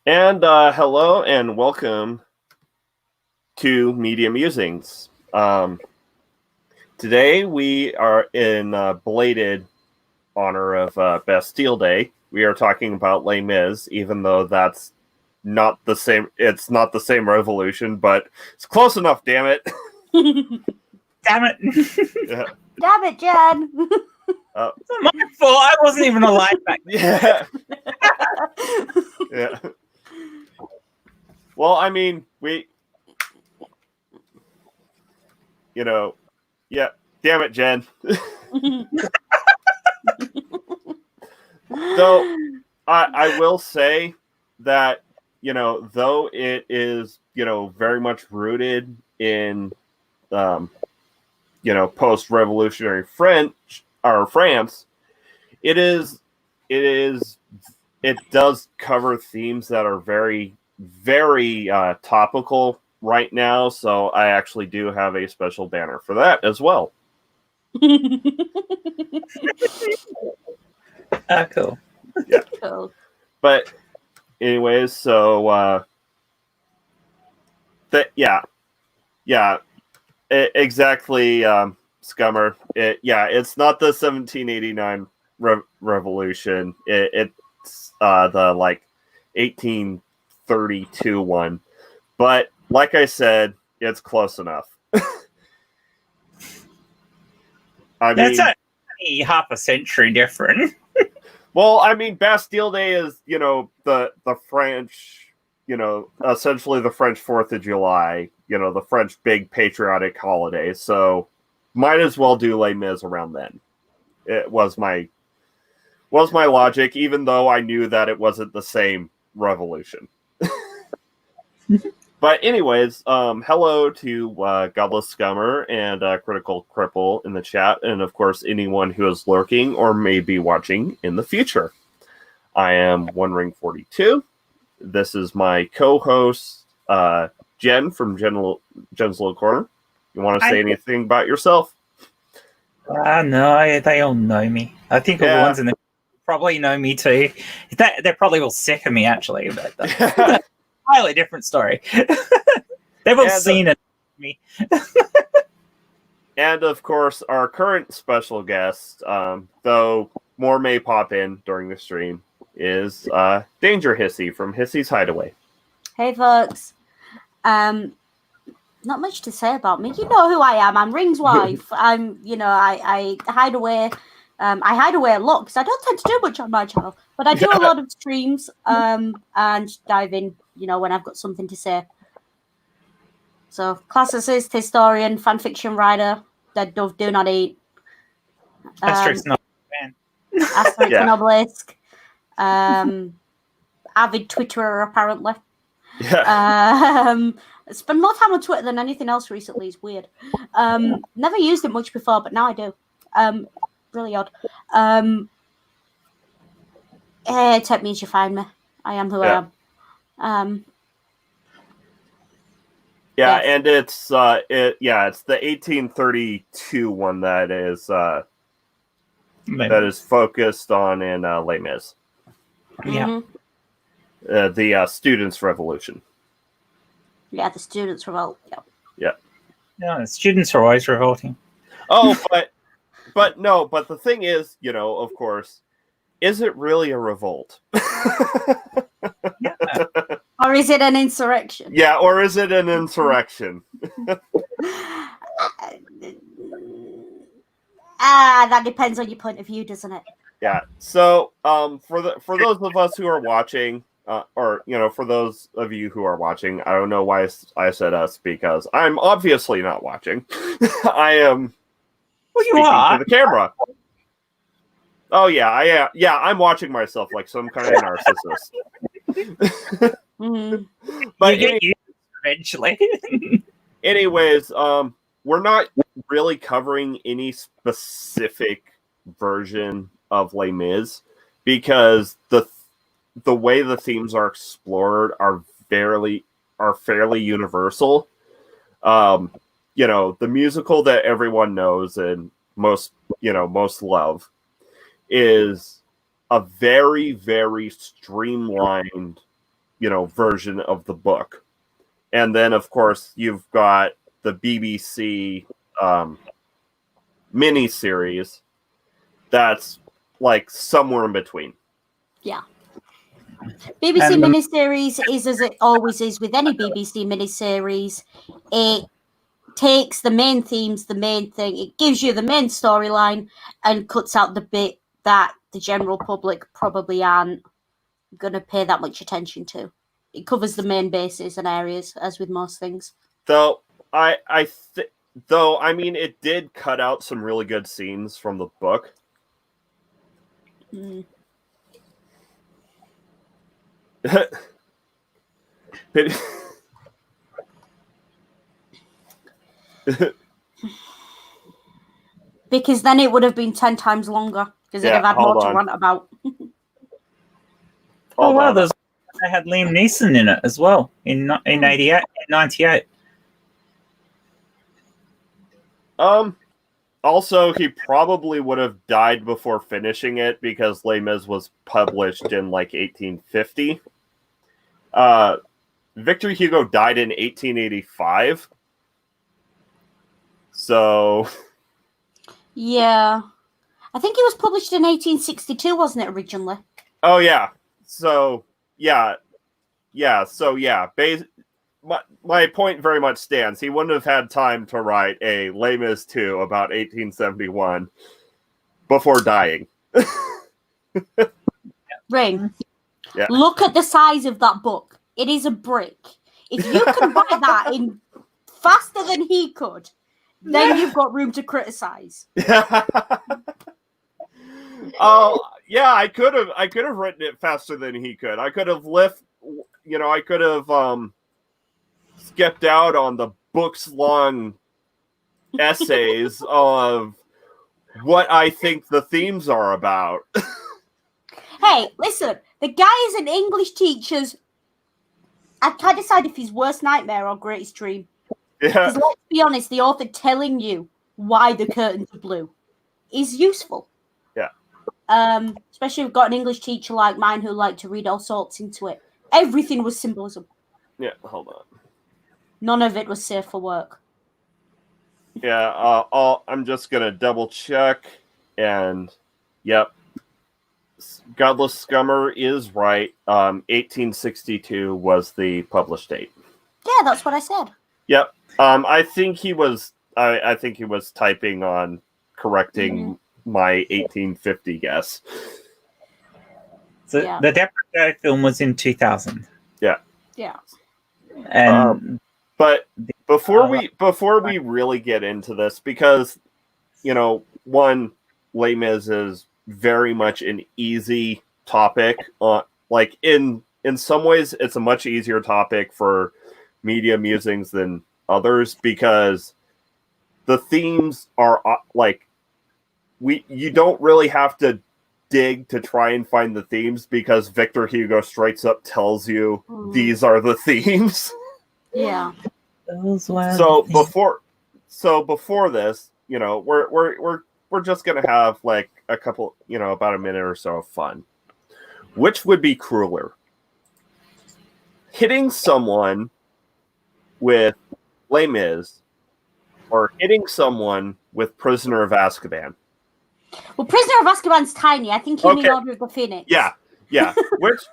And hello and welcome to Media Musings. Today we are in belated honor of Bastille Day. We are talking about Les Mis, even though that's not the same. It's not the same revolution, but it's close enough. Damn it! Damn it! Yeah. Damn it, Jen! It's not my fault. I wasn't even alive back then. Yeah. Yeah. Well, I mean, yeah. Damn it, Jen. Though I will say that, though it is, very much rooted in, post-revolutionary France, it does cover themes that are very, very topical right now. So I actually do have a special banner for that as well. Cool. Yeah. Cool. But anyways, so exactly, Scummer. It's not the 1789 revolution. It's the 1832 one. But like I said, it's close enough. That's only half a century different. Well, I mean, Bastille Day is, the French, essentially the French 4th of July, the French big patriotic holiday. So might as well do Les Mis around then. It was my logic, even though I knew that it wasn't the same revolution. But anyways, hello to Godless Scummer and Critical Cripple in the chat, and of course anyone who is lurking or may be watching in the future. I am OneRing42. This is my co-host, Jen from Jen's Little Corner. You want to say anything about yourself? No, they all know me. I think all the ones in the probably know me too. They're probably all sick of me, actually, but that's a entirely different story. They've all seen it. Me. And of course, our current special guest, though more may pop in during the stream, is Danger Hissy from Hissy's Hideaway. Hey, folks. Not much to say about me. You know who I am. I'm Ring's wife. I hide away. I hide away a lot because I don't tend to do much on my channel, but I do a lot of streams and dive in, when I've got something to say. So, classicist, historian, fanfiction writer, dead dove do not eat. Asterix not fan. Asterix and Obelisk. Avid Twitterer, apparently. Yeah. Spend more time on Twitter than anything else recently. It's weird. Never used it much before, but now I do. Really odd. Tech means you find me. I am who I am. And it's it's the 1832 one that is focused on in Les Mis. Yeah. The Students' Revolution. Yeah, the Students' Revolt. Yeah. No, the students are always revolting. Oh, but the thing is, of course, is it really a revolt? Yeah. Or is it an insurrection? Yeah, or is it an insurrection? That depends on your point of view, doesn't it? Yeah. So, for those of us who are watching, or for those of you who are watching, I don't know why I said us because I'm obviously not watching. I am speaking to the camera. Oh yeah, I am. Yeah, I'm watching myself like some kind of narcissist. But you get used eventually. Anyways, we're not really covering any specific version of Les Mis because the way the themes are explored are fairly universal. The musical that everyone knows and most love is a very, very streamlined, version of the book. And then, of course, you've got the BBC miniseries that's like somewhere in between. Yeah. BBC miniseries is, as it always is with any BBC miniseries, it takes the main themes, the main thing, it gives you the main storyline and cuts out the bit that the general public probably aren't going to pay that much attention to. It covers the main bases and areas, as with most things. Though it did cut out some really good scenes from the book. Because then it would have been 10 times longer because it'd have had more to rant about. They had Liam Neeson in it as well in 98. Also, he probably would have died before finishing it because Les Mis was published in like 1850. Victor Hugo died in 1885. So... Yeah. I think it was published in 1862, wasn't it, originally? Oh, yeah. So, yeah. My point very much stands. He wouldn't have had time to write a Les Mis 2 about 1871 before dying. Ring. Yeah. Look at the size of that book. It is a brick. If you can write that in faster than he could, then you've got room to criticize. Oh, yeah, I could have written it faster than he could. I could have skipped out on the book's long essays of what I think the themes are about. Hey, listen, the guy is an English teacher's. I can't decide if his worst nightmare or greatest dream. Yeah. Because let's be honest, the author telling you why the curtains are blue is useful. Yeah. Especially if you've got an English teacher like mine who liked to read all sorts into it. Everything was symbolism. Yeah, hold on. None of it was safe for work. Yeah, I'm just going to double check. And, yep. Godless Scummer is right. 1862 was the published date. Yeah, that's what I said. Yep. I think he was typing on correcting my 1850 guess. So the Deborah film was in 2000. Yeah. Yeah. And but before we really get into this, because one, Les Mis is very much an easy topic. Like in some ways, it's a much easier topic for media musings than others because the themes are like you don't really have to dig to try and find the themes because Victor Hugo straight up tells you these are the themes. Yeah. So before this, we're just gonna have like a couple, about a minute or so of fun. Which would be crueler? Hitting someone with Les Mis or hitting someone with Prisoner of Azkaban? Well, Prisoner of Azkaban's tiny. I think you mean Order of the Phoenix. Yeah. Which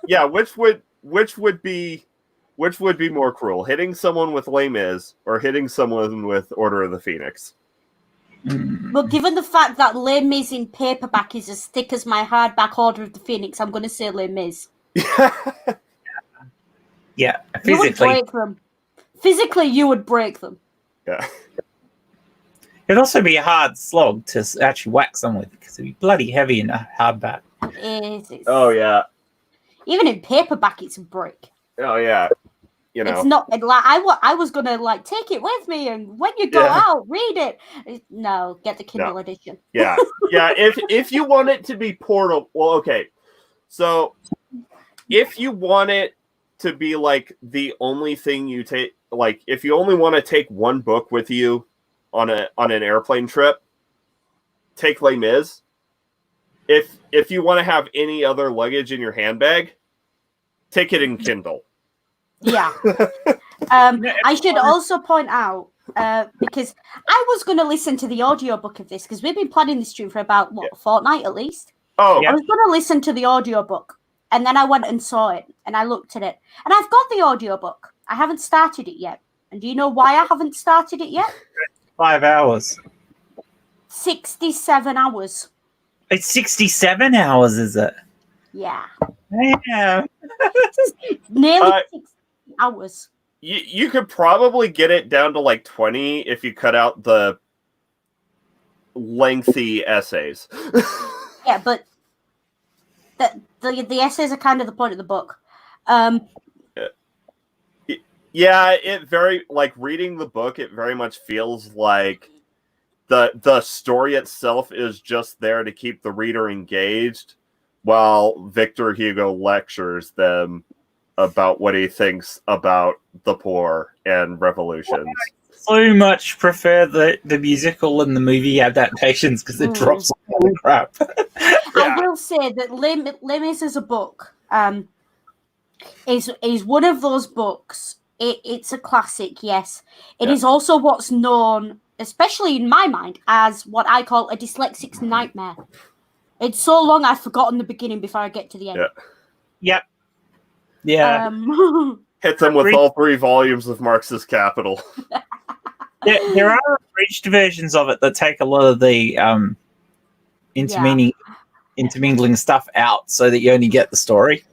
would be more cruel? Hitting someone with Les Mis or hitting someone with Order of the Phoenix? Well, given the fact that Les Mis in paperback is as thick as my hardback Order of the Phoenix, I'm going to say Les Mis. Yeah, You would physically. break them. Physically, you would break them. Yeah. It'd also be a hard slog to actually whack someone with because it'd be bloody heavy in a hardback. It is. Oh yeah. Even in paperback, it's a brick. Oh yeah. You know. It's not like I was gonna like take it with me, and when you go out, read it. No, get the Kindle edition. Yeah. If you want it to be portable, well, okay. So if you want it to be like the only thing you take, like if you only want to take one book with you on an airplane trip, take Les Mis. If you want to have any other luggage in your handbag, take it in Kindle. Yeah. I should also point out, because I was going to listen to the audiobook of this, because we've been planning this stream for about, a fortnight at least. Oh. I was going to listen to the audiobook, and then I went and saw it, and I looked at it. And I've got the audiobook. I haven't started it yet. And do you know why I haven't started it yet? 5 hours. 67 hours. It's 67 hours, is it? Yeah. Yeah. Nearly 60 hours. You could probably get it down to like 20 if you cut out the lengthy essays. Yeah, but the essays are kind of the point of the book. Yeah, it very, like, reading the book, it very much feels like the story itself is just there to keep the reader engaged, while Victor Hugo lectures them about what he thinks about the poor and revolutions. I so much prefer the musical and the movie adaptations because it drops all the crap. I will say that Les Mis as a book is one of those books. It's a classic, yes. It is also what's known, especially in my mind, as what I call a dyslexic's nightmare. It's so long I've forgotten the beginning before I get to the end. Yep. Yeah. Hit them with all 3 volumes of Marx's Capital. There are abridged versions of it that take a lot of the intermingling stuff out so that you only get the story.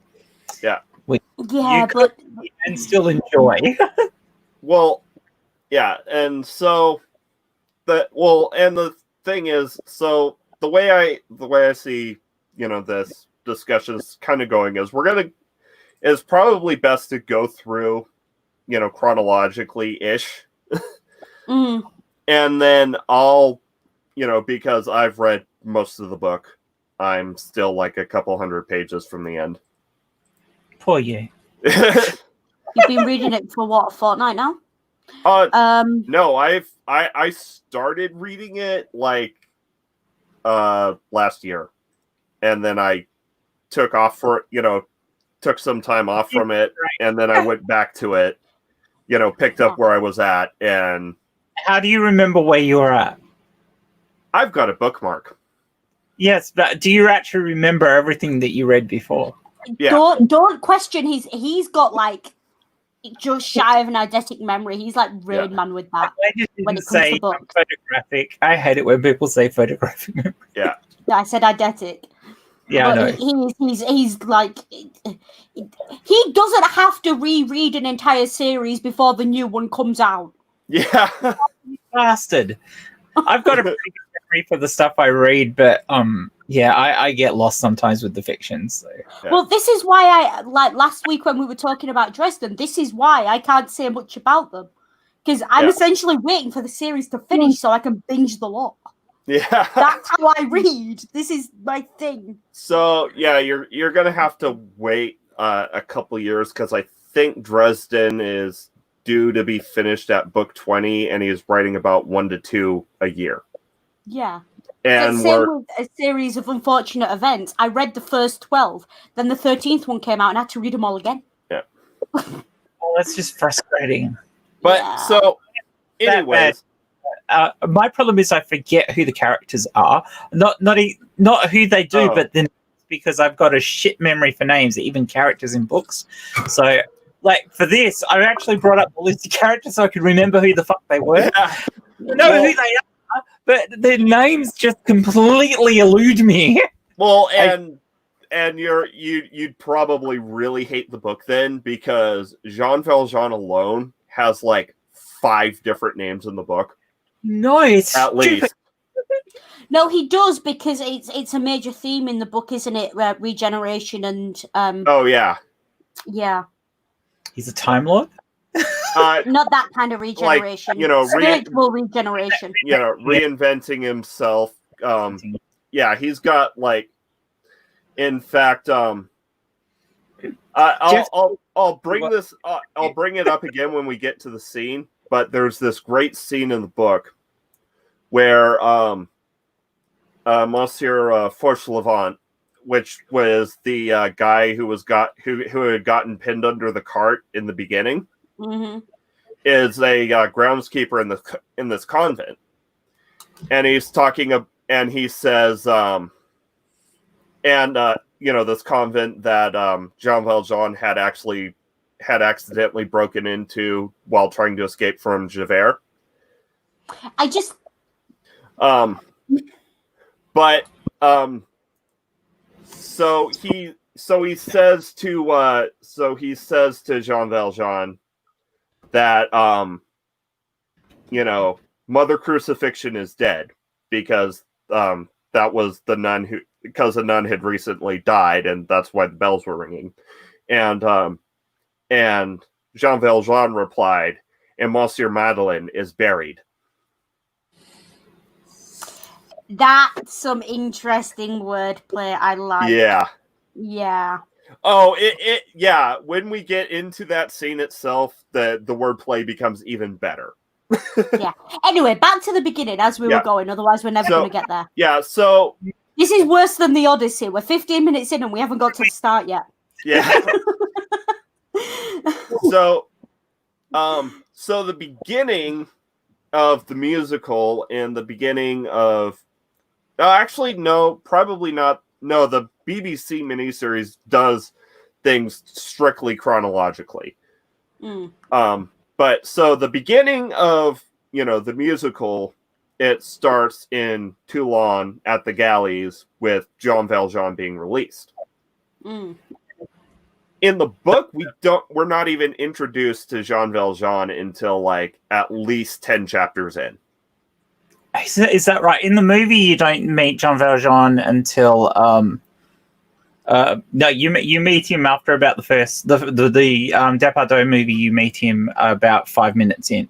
Yeah. But and still enjoy. Well, yeah, and so and the thing is, so the way I see, this discussion is kind of going is it's probably best to go through, chronologically ish. And then I'll, because I've read most of the book, I'm still like a couple hundred pages from the end. Poor you. You've been reading it for what, a fortnight now? No, I started reading it like last year, and then I took some time off from it, and then I went back to it, picked up where I was at. And how do you remember where you were at? I've got a bookmark. Yes, but do you actually remember everything that you read before? Yeah. Don't question he's got like just shy of an eidetic memory. He's like Rain Man with that. I just when didn't it comes say to books. photographic. I hate it when people say photographic memory. Yeah. No, I said eidetic. Yeah, but I know. He's like, he doesn't have to reread an entire series before the new one comes out. Yeah. Bastard. I've got a pretty good memory for the stuff I read, but I get lost sometimes with the fiction. So. Yeah. Well, this is why I like last week when we were talking about Dresden. This is why I can't say much about them, because I'm essentially waiting for the series to finish so I can binge the lot. Yeah. That's how I read. This is my thing. So yeah, you're gonna have to wait a couple years, because I think Dresden is due to be finished at book 20, and he's writing about 1 to 2 a year. Yeah. And same with a series of unfortunate events. I read the first 12, then the 13th one came out, and I had to read them all again. Yeah. Well, that's just frustrating. But so, anyways, my problem is I forget who the characters are. Not who they do, but then because I've got a shit memory for names, even characters in books. So, like for this, I actually brought up the list of characters so I could remember who the fuck they were. Yeah. I know who they are, but their names just completely elude me. Well, and you'd probably really hate the book then, because Jean Valjean alone has like 5 different names in the book. No, it's at least. No, he does, because it's a major theme in the book, isn't it? Regeneration and Oh yeah. Yeah. He's a Time Lord? Not that kind of regeneration. Spiritual regeneration. Reinventing himself. Yeah, he's got like. In fact, I'll bring this. I'll bring it up again when we get to the scene. But there's this great scene in the book where Monsieur Fauchelevent, which was the guy who had gotten pinned under the cart in the beginning, is a groundskeeper in this convent, and he's talking and he says, this convent that Jean Valjean had accidentally broken into while trying to escape from Javert. So he says to Jean Valjean that Mother Crucifixion is dead, because that was the nun because a nun had recently died, and that's why the bells were ringing. And Jean Valjean replied, and Monsieur Madeleine is buried. That's some interesting wordplay. I like. Yeah. Oh, yeah. When we get into that scene itself, the wordplay becomes even better. Yeah. Anyway, back to the beginning as we were going. Otherwise, we're never going to get there. Yeah. So this is worse than the Odyssey. We're 15 minutes in and we haven't got to the start yet. Yeah. So the beginning of the musical and the beginning of actually, no, probably not. No, the BBC miniseries does things strictly chronologically. But so the beginning of, the musical, it starts in Toulon at the galleys with Jean Valjean being released. In the book, we're not even introduced to Jean Valjean until like at least 10 chapters in. Is that right? In the movie, you don't meet Jean Valjean until no, you meet him after about the first the Depardieu movie. You meet him about 5 minutes in.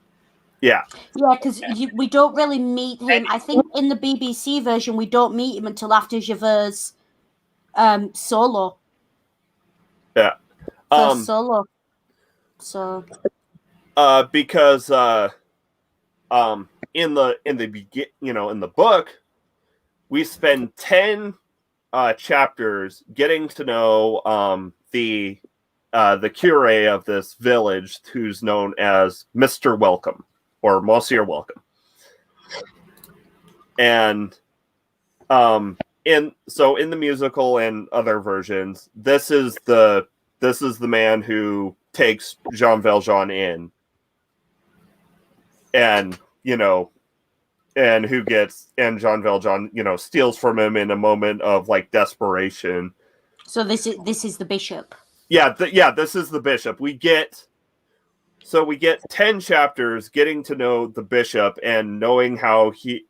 Yeah, because we don't really meet him. I think in the BBC version, we don't meet him until after Javert's solo. Yeah, solo. So, because in the book, we spend 10 chapters getting to know the curé of this village, who's known as Mr. Welcome or Monsieur Welcome, and in the musical and other versions, this is the man who takes Jean Valjean in, and Jean Valjean, steals from him in a moment of like desperation. So this is the bishop. Yeah, this is the bishop. We get 10 chapters getting to know the bishop and knowing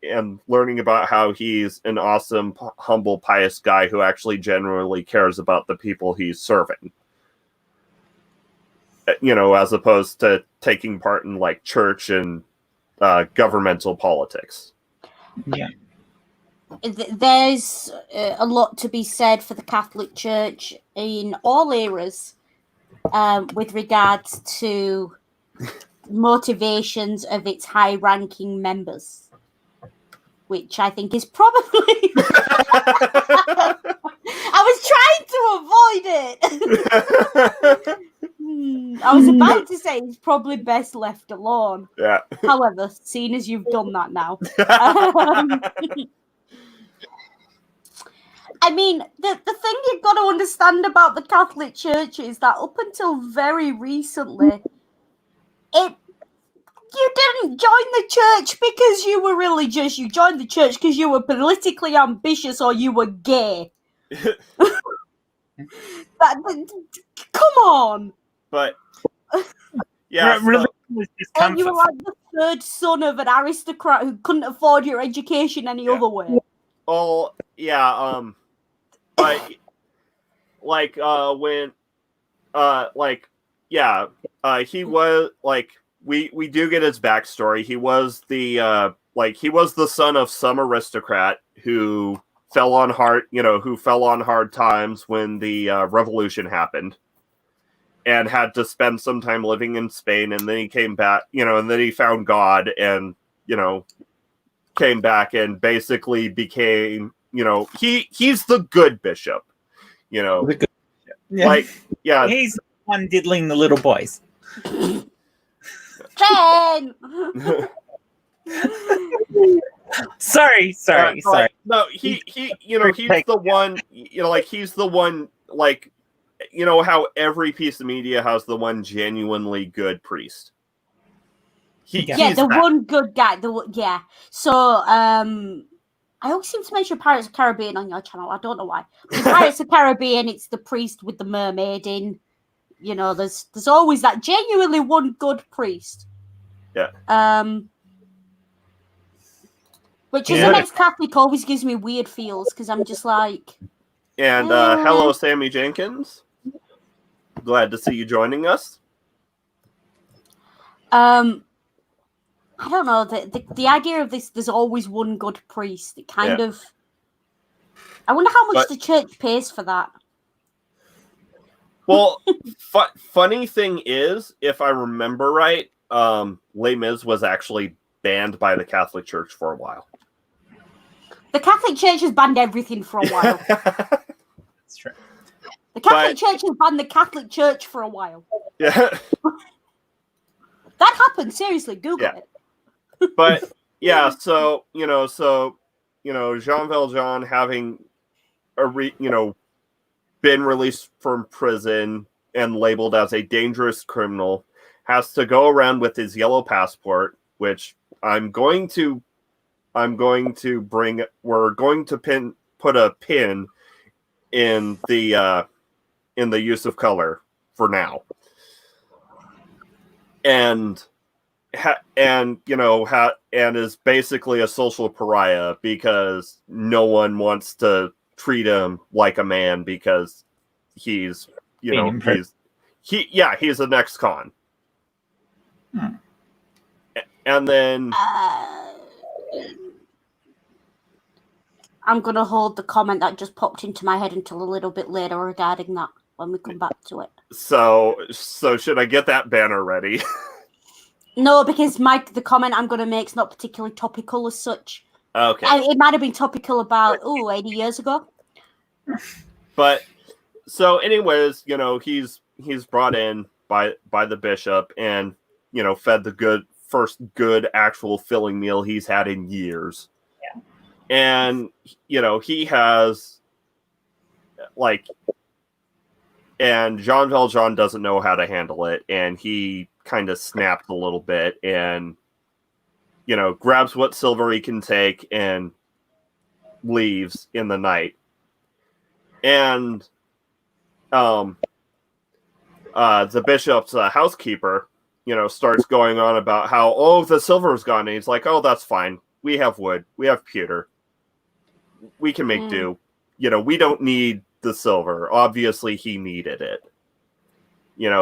and learning about how he's an awesome, humble, pious guy who actually genuinely cares about the people he's serving. As opposed to taking part in like church and governmental politics. Yeah. There's a lot to be said for the Catholic Church in all eras with regards to motivations of its high-ranking members, which I think is probably... I was trying to avoid it! I was about to say it's probably best left alone. Yeah. However, seeing as you've done that now... I mean, the thing you've got to understand about the Catholic Church is that up until very recently, you didn't join the church because you were religious. You joined the church because you were politically ambitious or you were gay. Come on. But yeah, Religion so, is just And you were comfort. like the third son of an aristocrat who couldn't afford your education any Yeah. other way. oh yeah, but like when he was like we do get his backstory. He was the son of some aristocrat who fell on hard times when the revolution happened, and had to spend some time living in Spain, and then he came back, and then he found God, and came back and basically became, he's the good bishop, Yeah. like, yeah. He's the one diddling the little boys. Jen! Sorry. No, he's the one, he's the one, how every piece of media has the one genuinely good priest. One good guy. So, I always seem to mention Pirates of the Caribbean on your channel. I don't know why. In Pirates of the Caribbean, it's the priest with the mermaid in. There's always that genuinely one good priest. Yeah. Which as an ex-Catholic always gives me weird feels because I'm just like. And hello, Sammy Jenkins. Glad to see you joining us. I don't know, the idea of this, there's always one good priest. It kind of. I wonder how much the church pays for that. Well, funny thing is, if I remember right, Les Mis was actually banned by the Catholic Church for a while. The Catholic Church has banned everything for a while. That's true. The Catholic Church has banned the Catholic Church for a while. Yeah. That happened, seriously, Google it. But yeah, so Jean Valjean having been released from prison and labeled as a dangerous criminal has to go around with his yellow passport, which we're going to put a pin in the use of color for now. And is basically a social pariah because no one wants to treat him like a man because he's an ex-con. And then I'm gonna hold the comment that just popped into my head until a little bit later regarding that when we come back to it. So should I get that banner ready? No, because the comment I'm going to make is not particularly topical as such. Okay. It might have been topical about 80 years ago. But so, anyways, he's brought in by the bishop and fed the first good actual filling meal he's had in years. Yeah. And he has and Jean Valjean doesn't know how to handle it, and he kind of snapped a little bit and grabs what silver he can take and leaves in the night. And the bishop's housekeeper starts going on about how the silver's gone, and he's like, that's fine, we have wood, we have pewter, we can make do, we don't need the silver. Obviously he needed it.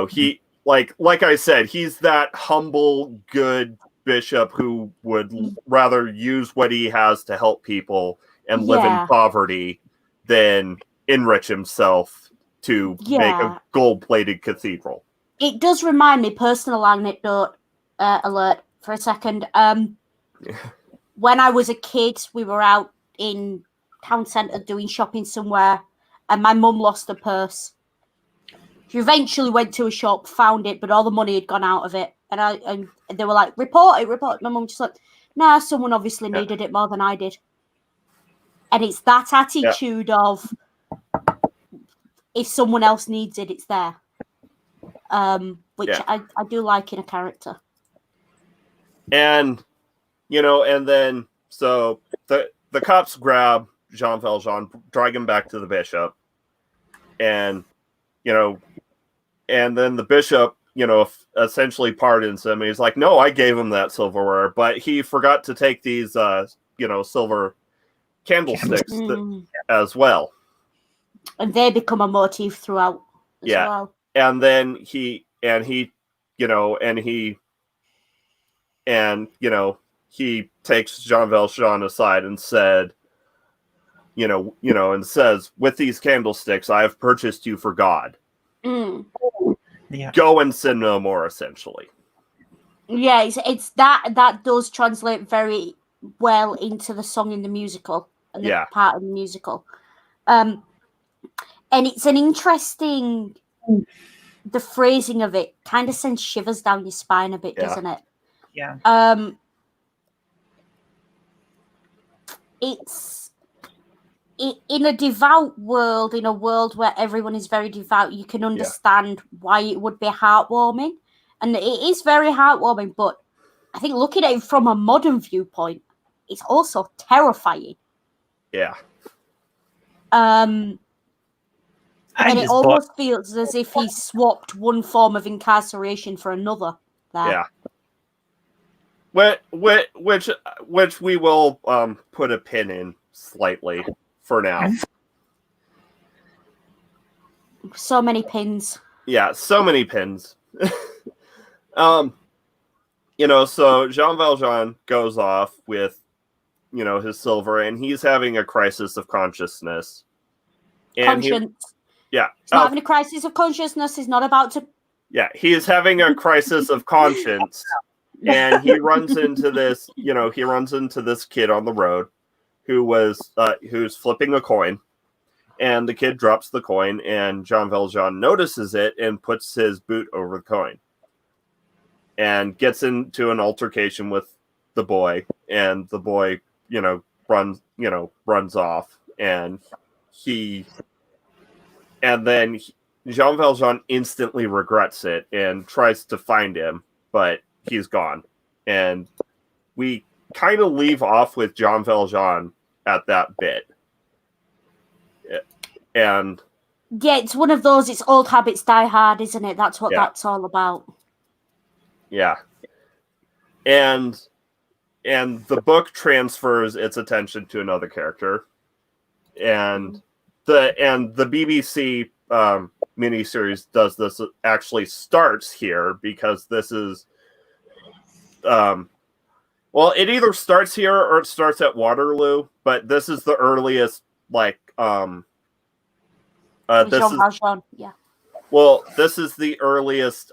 He like I said, he's that humble, good bishop who would rather use what he has to help people and live in poverty than enrich himself to make a gold-plated cathedral. It does remind me, personal anecdote alert for a second. When I was a kid, we were out in town centre doing shopping somewhere, and my mum lost her purse. She eventually went to a shop, found it, but all the money had gone out of it. And they were like, report it. My mum just like, nah, someone obviously needed it more than I did. And it's that attitude of, if someone else needs it, it's there. Which I do like in a character. And, and then, so the cops grab Jean Valjean, drag him back to the bishop. and and then the bishop, essentially pardons him. And he's like, no, I gave him that silverware, but he forgot to take these, silver candlesticks as well. And they become a motif throughout as well. And then he takes Jean Valjean aside and said, and says, with these candlesticks, I have purchased you for God. Yeah. Go and sin no more, essentially. Yeah, it's that does translate very well into the song in the musical and the part of the musical. And it's an interesting, the phrasing of it kind of sends shivers down your spine a bit, doesn't it? Yeah. It's in a devout world, in a world where everyone is very devout, you can understand why it would be heartwarming. And it is very heartwarming, but I think looking at it from a modern viewpoint, it's also terrifying. Yeah. And it almost feels as if he swapped one form of incarceration for another there. Yeah. Which we will put a pin in slightly for now. So many pins. Yeah, so many pins. So Jean Valjean goes off with, his silver, and he's having a crisis of consciousness. And Conscience. He's not having a crisis of consciousness. He's not about to. Yeah, he is having a crisis of conscience, and he runs into this. He runs into this kid on the road, who's flipping a coin, and the kid drops the coin, and Jean Valjean notices it and puts his boot over the coin, and gets into an altercation with the boy, and the boy, runs off, and then Jean Valjean instantly regrets it and tries to find him, but he's gone. And we kind of leave off with Jean Valjean at that bit. And yeah, it's one of those, it's old habits die hard, isn't it? That's what that's all about. Yeah. And the book transfers its attention to another character. And the BBC miniseries does this, actually starts here, because this is it either starts here or it starts at Waterloo, but this is the earliest this is the earliest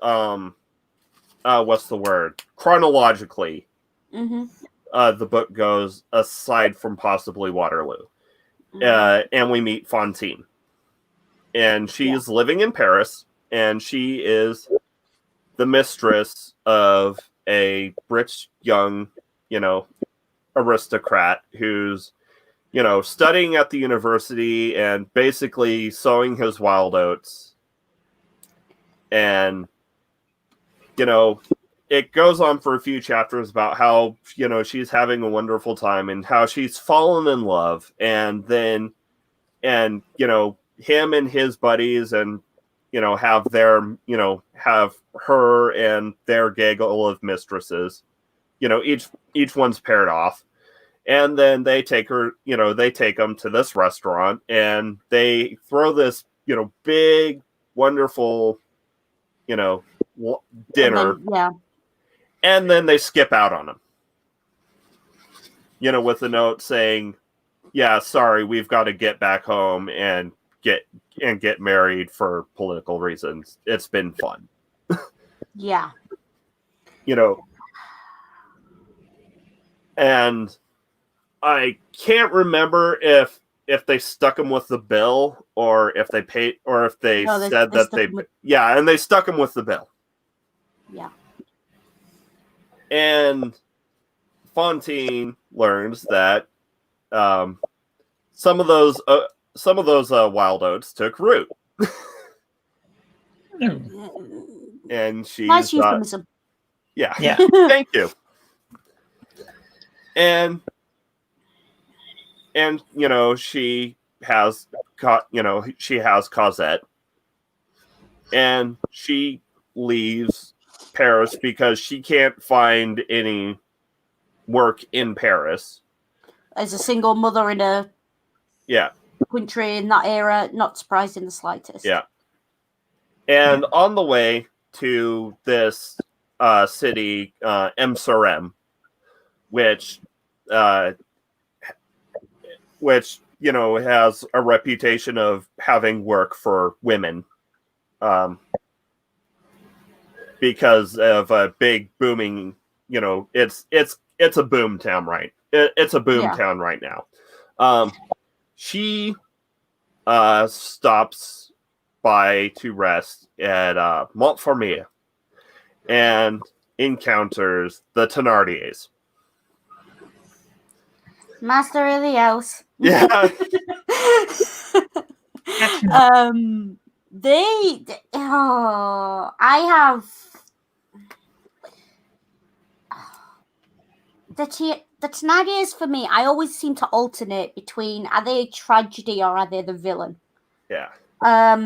what's the word, chronologically, the book goes, aside from possibly Waterloo. And we meet Fantine, and she's living in Paris, and she is the mistress of a rich young, aristocrat who's, studying at the university and basically sowing his wild oats. And, it goes on for a few chapters about how, she's having a wonderful time and how she's fallen in love. And then, him and his buddies and, have their, have her and their gaggle of mistresses, each one's paired off. And then they take her, they take them to this restaurant, and they throw this, big, wonderful, dinner. And then they skip out on him, with a note saying, yeah, sorry, we've got to get back home and get married for political reasons. It's been fun. Yeah. And I can't remember if they stuck him with the bill or if they paid, or if they said that they and they stuck him with the bill. Yeah. And Fantine learns that some of those wild oats took root. And she's nice euphemism. Yeah. Thank you. And she has she has Cosette, and she leaves Paris because she can't find any work in Paris. As a single mother in a country in that era, not surprised in the slightest. Yeah. And on the way to this city, Amsterdam, which has a reputation of having work for women, because of a big booming. It's a boom town, right? It's a boom town right now. She stops by to rest at Montfermeil and encounters the Tennardiers. Master of the house. Yeah. I have the Tennardiers for me. I always seem to alternate between, are they a tragedy or are they the villain? Yeah. I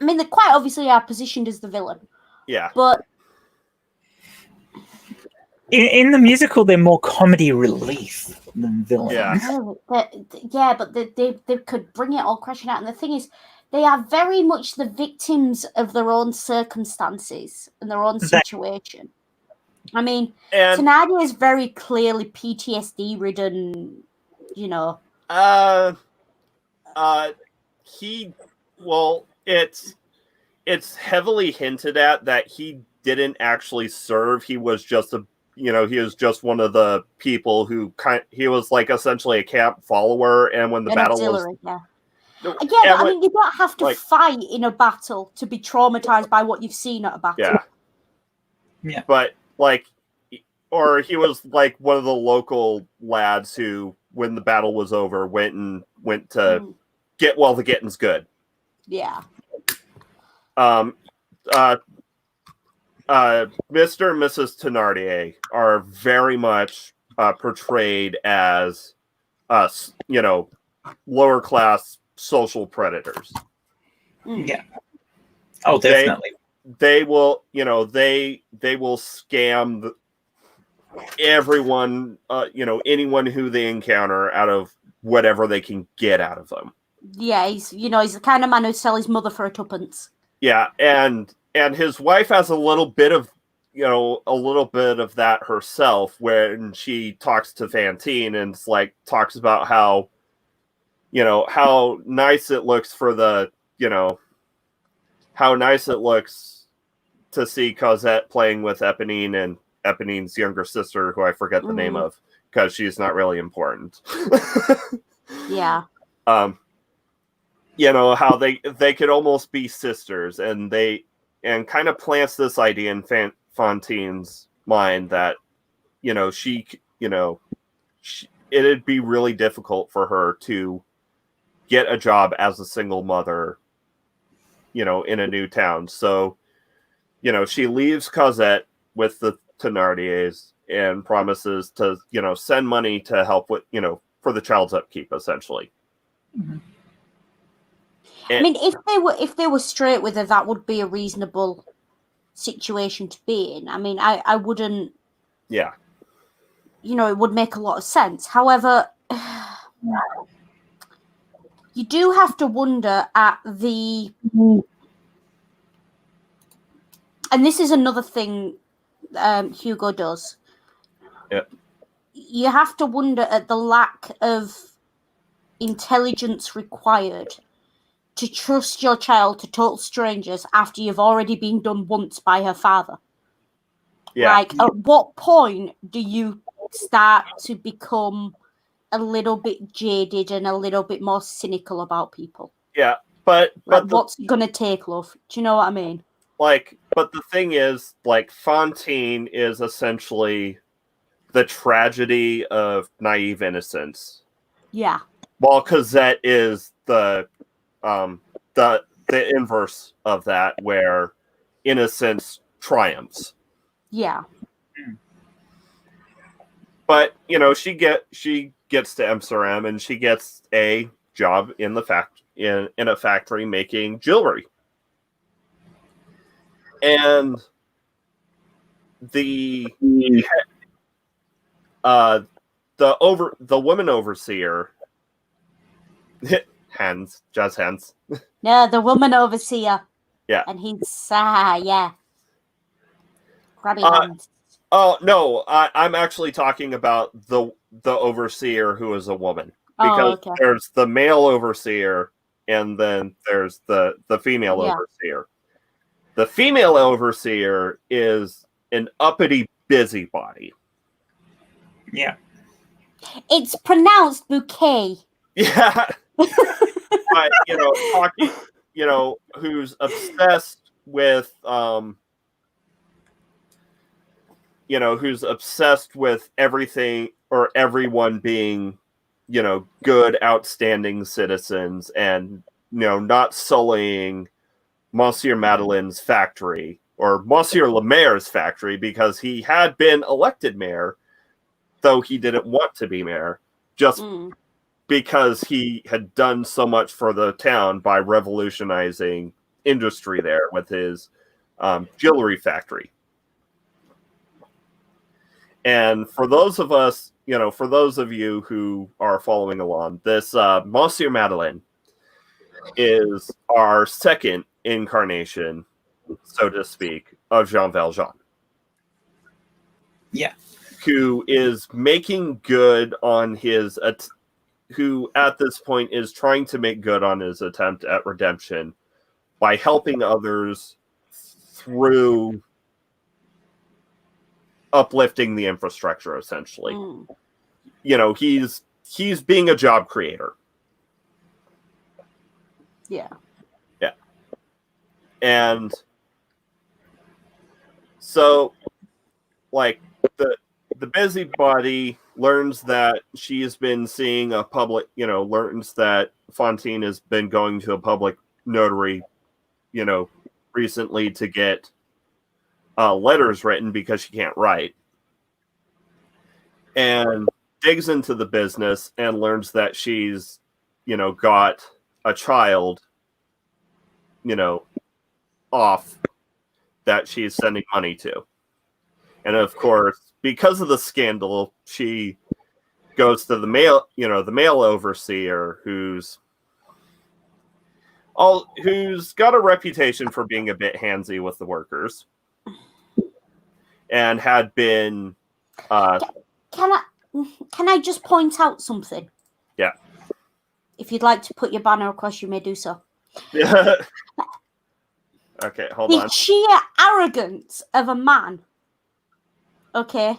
mean, they quite obviously are positioned as the villain. Yeah. But in the musical, they're more comedy relief than villains. Yeah. But they could bring it all crashing out. And the thing is, they are very much the victims of their own circumstances and their own situation. I mean, Tennardier is very clearly PTSD ridden, It's heavily hinted at that he didn't actually serve. He was just he was just one of the people who he was like essentially a camp follower. And when the battle was, but I mean, you don't have to fight in a battle to be traumatized by what you've seen at a battle. Yeah. But or he was like one of the local lads who, when the battle was over, went to get while the getting's good. Yeah. Mr. and Mrs. Thenardier are very much portrayed as lower class social predators. Yeah. Oh, definitely. They will scam everyone, anyone who they encounter out of whatever they can get out of them. Yeah, he's the kind of man who'd sell his mother for a tuppence. Yeah, and his wife has a little bit of that herself when she talks to Fantine and talks about how nice it looks how nice it looks to see Cosette playing with Eponine and Eponine's younger sister, who I forget the name of because she's not really important. Yeah. How they could almost be sisters, and kind of plants this idea in Fantine's mind that it'd be really difficult for her to get a job as a single mother in a new town. So she leaves Cosette with the Thenardiers and promises to send money to help with for the child's upkeep, essentially. Mm-hmm. I mean, if they were straight with her, that would be a reasonable situation to be in. I mean, I wouldn't. Yeah. It would make a lot of sense. However, you do have to wonder at the, and this is another thing Hugo does. Yeah. You have to wonder at the lack of intelligence required to trust your child to total strangers after you've already been done once by her father. Yeah. At what point do you start to become a little bit jaded and a little bit more cynical about people? Yeah, but what's it gonna take, love? Do you know what I mean? But the thing is, Fantine is essentially the tragedy of naive innocence. Yeah. While Cosette is the inverse of that, where innocence triumphs. Yeah. But she gets to Amsterdam and she gets job in a factory making jewelry. And the woman overseer, just hands. No, the woman overseer. Yeah. And he's yeah. Grabby hands. Oh no, I'm actually talking about the overseer who is a woman, because there's the male overseer and then there's the female overseer. The female overseer is an uppity busybody. Yeah. It's pronounced bouquet. Yeah. But, talking, who's obsessed with, who's obsessed with everything or everyone being, good, outstanding citizens and, not sullying Monsieur Madeleine's factory or Monsieur Le Maire's factory, because he had been elected mayor, though he didn't want to be mayor, just because he had done so much for the town by revolutionizing industry there with his jewelry factory. And for those of us, for those of you who are following along, this Monsieur Madeleine is our second incarnation, so to speak, of Jean Valjean. Yeah. Who is making good on his, who at this point is trying to make good on his attempt at redemption by helping others through uplifting the infrastructure, essentially. He's being a job creator. Yeah. Yeah. And so, like, the busybody learns that she's been seeing a public, learns that Fantine has been going to a public notary, recently to get letters written because she can't write. And digs into the business and learns that she's, got a child, off that she's sending money to. And of course, because of the scandal, she goes to the male overseer who's got a reputation for being a bit handsy with the workers. And had been Can I just point out something? Yeah. If you'd like to put your banner across, you may do so. Yeah. Okay, hold on. The sheer arrogance of a man, to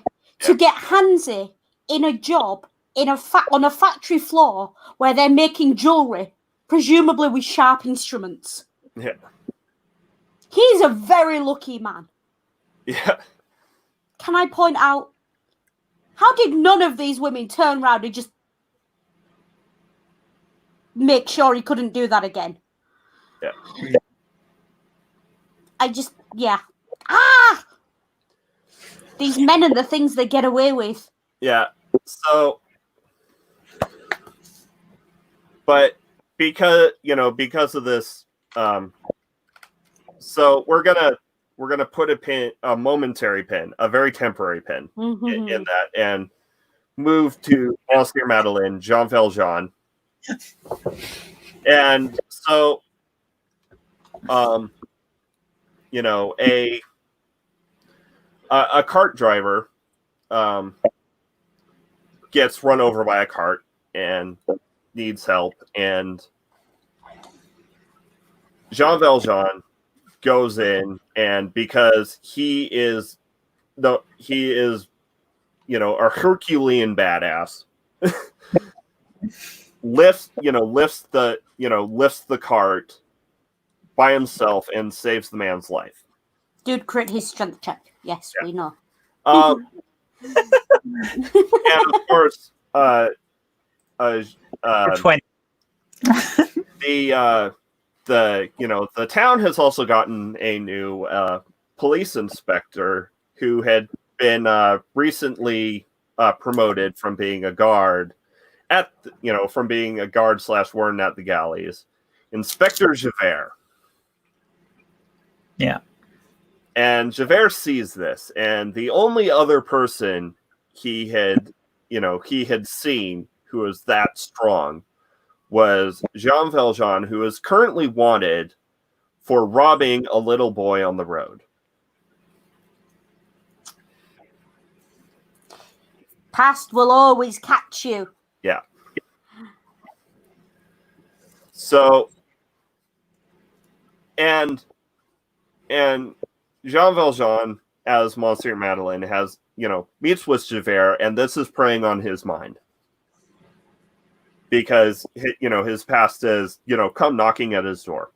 get handsy in a job on a factory floor where they're making jewelry, presumably with sharp instruments. Yeah. He's a very lucky man. Yeah. Can I point out, how did none of these women turn around and just make sure he couldn't do that again? Yeah. These men and the things they get away with. Yeah. So, but because of this, so we're gonna put a momentary pin, a very temporary pin in that, and move to Monsieur Madeleine, Jean Valjean. And so, a cart driver gets run over by a cart and needs help, and Jean Valjean goes in, and because he is a Herculean badass, lifts the cart by himself and saves the man's life. Dude crit his strength check. Yes, we know. And of course, 20. the town has also gotten a new police inspector who had been recently promoted from being a guard from being a guard / warden at the galleys, Inspector Javert. Yeah. And Javert sees this, and the only other person he had seen who was that strong was Jean Valjean, who is currently wanted for robbing a little boy on the road. Past will always catch you. Yeah. So, and Jean Valjean as Monsieur Madeleine has, meets with Javert, and this is preying on his mind. Because, his past is, come knocking at his door.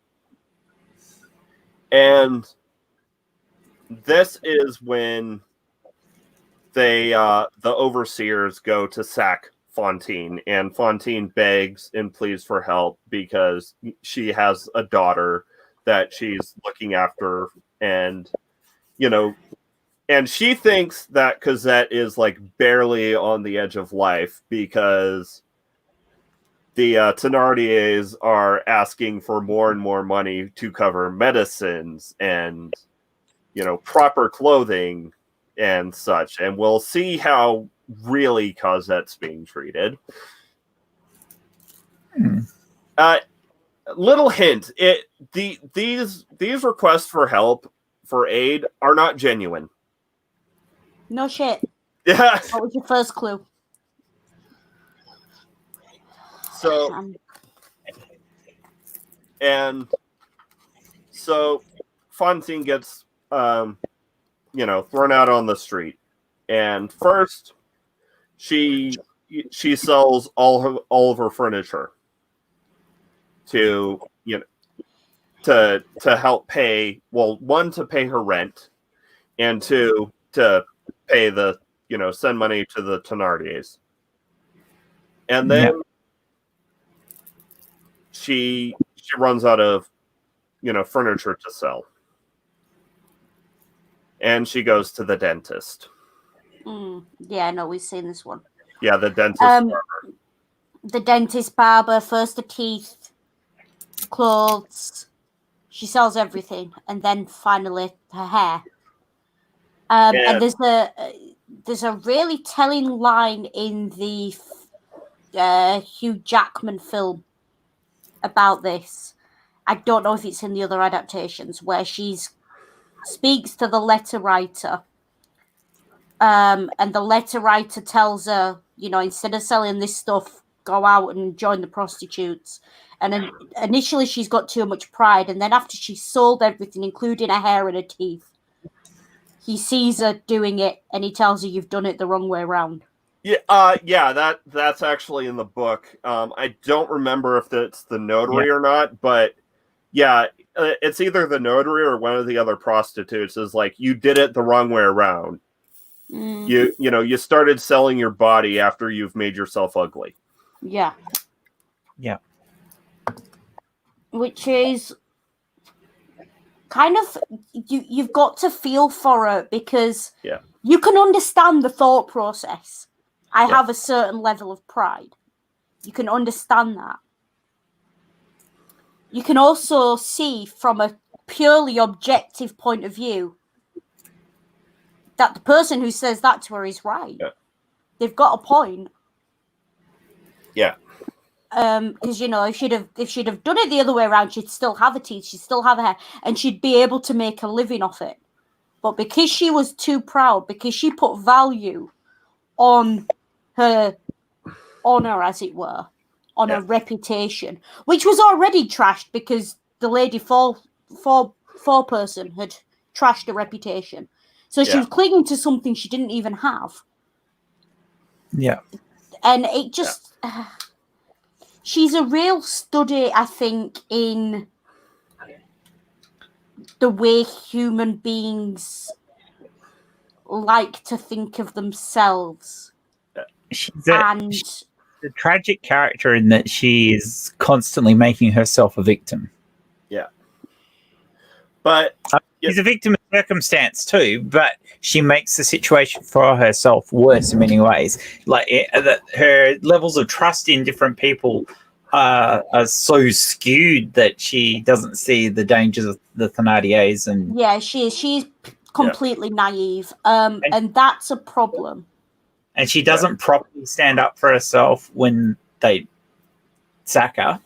And this is when the overseers go to sack Fantine, and Fantine begs and pleads for help because she has a daughter that she's looking after, and and she thinks that Cosette is like barely on the edge of life because the Tennardiers are asking for more and more money to cover medicines and proper clothing and such, and we'll see how really Cosette's being treated. Little hint: these requests for help, for aid, are not genuine. No shit. Yeah. What was your first clue? So, and so Fantine gets thrown out on the street, and first she sells all of her furniture to help pay, well, one, to pay her rent, and two, to pay the send money to the Tennardiers. And then she runs out of furniture to sell. And she goes to the dentist. Yeah, no, we've seen this one. Yeah, the dentist barber. The dentist barber, first the teeth, clothes. She sells everything, and then finally her hair. And there's a really telling line in the Hugh Jackman film about this. I don't know if it's in the other adaptations, where she speaks to the letter writer, and the letter writer tells her, instead of selling this stuff, go out and join the prostitutes. And initially she's got too much pride, and then after she's sold everything, including her hair and her teeth, he sees her doing it, and he tells her, you've done it the wrong way around. Yeah, that's actually in the book. I don't remember if it's the notary or not, but yeah, it's either the notary or one of the other prostitutes is like, you did it the wrong way around. You started selling your body after you've made yourself ugly. Yeah. Yeah. Which is kind of, you've got to feel for her, because you can understand the thought process. I have a certain level of pride. You can understand that. You can also see from a purely objective point of view that the person who says that to her is right. Yeah. They've got a point. Yeah. Because if she'd have done it the other way around, she'd still have her teeth, she'd still have her hair, and she'd be able to make a living off it. But because she was too proud, because she put value on her honor, as it were, on her reputation, which was already trashed because the lady four-person had trashed her reputation. So she was clinging to something she didn't even have. Yeah. And it just... she's a real study, I think, in the way human beings like to think of themselves. She's a tragic character in that she is constantly making herself a victim. Yeah. But, she's a victim of circumstance too, but she makes the situation for herself worse in many ways. Like that, her levels of trust in different people are so skewed that she doesn't see the dangers of the Thenardiers. And yeah, she's completely naive, and that's a problem. And she doesn't properly stand up for herself when they sack her,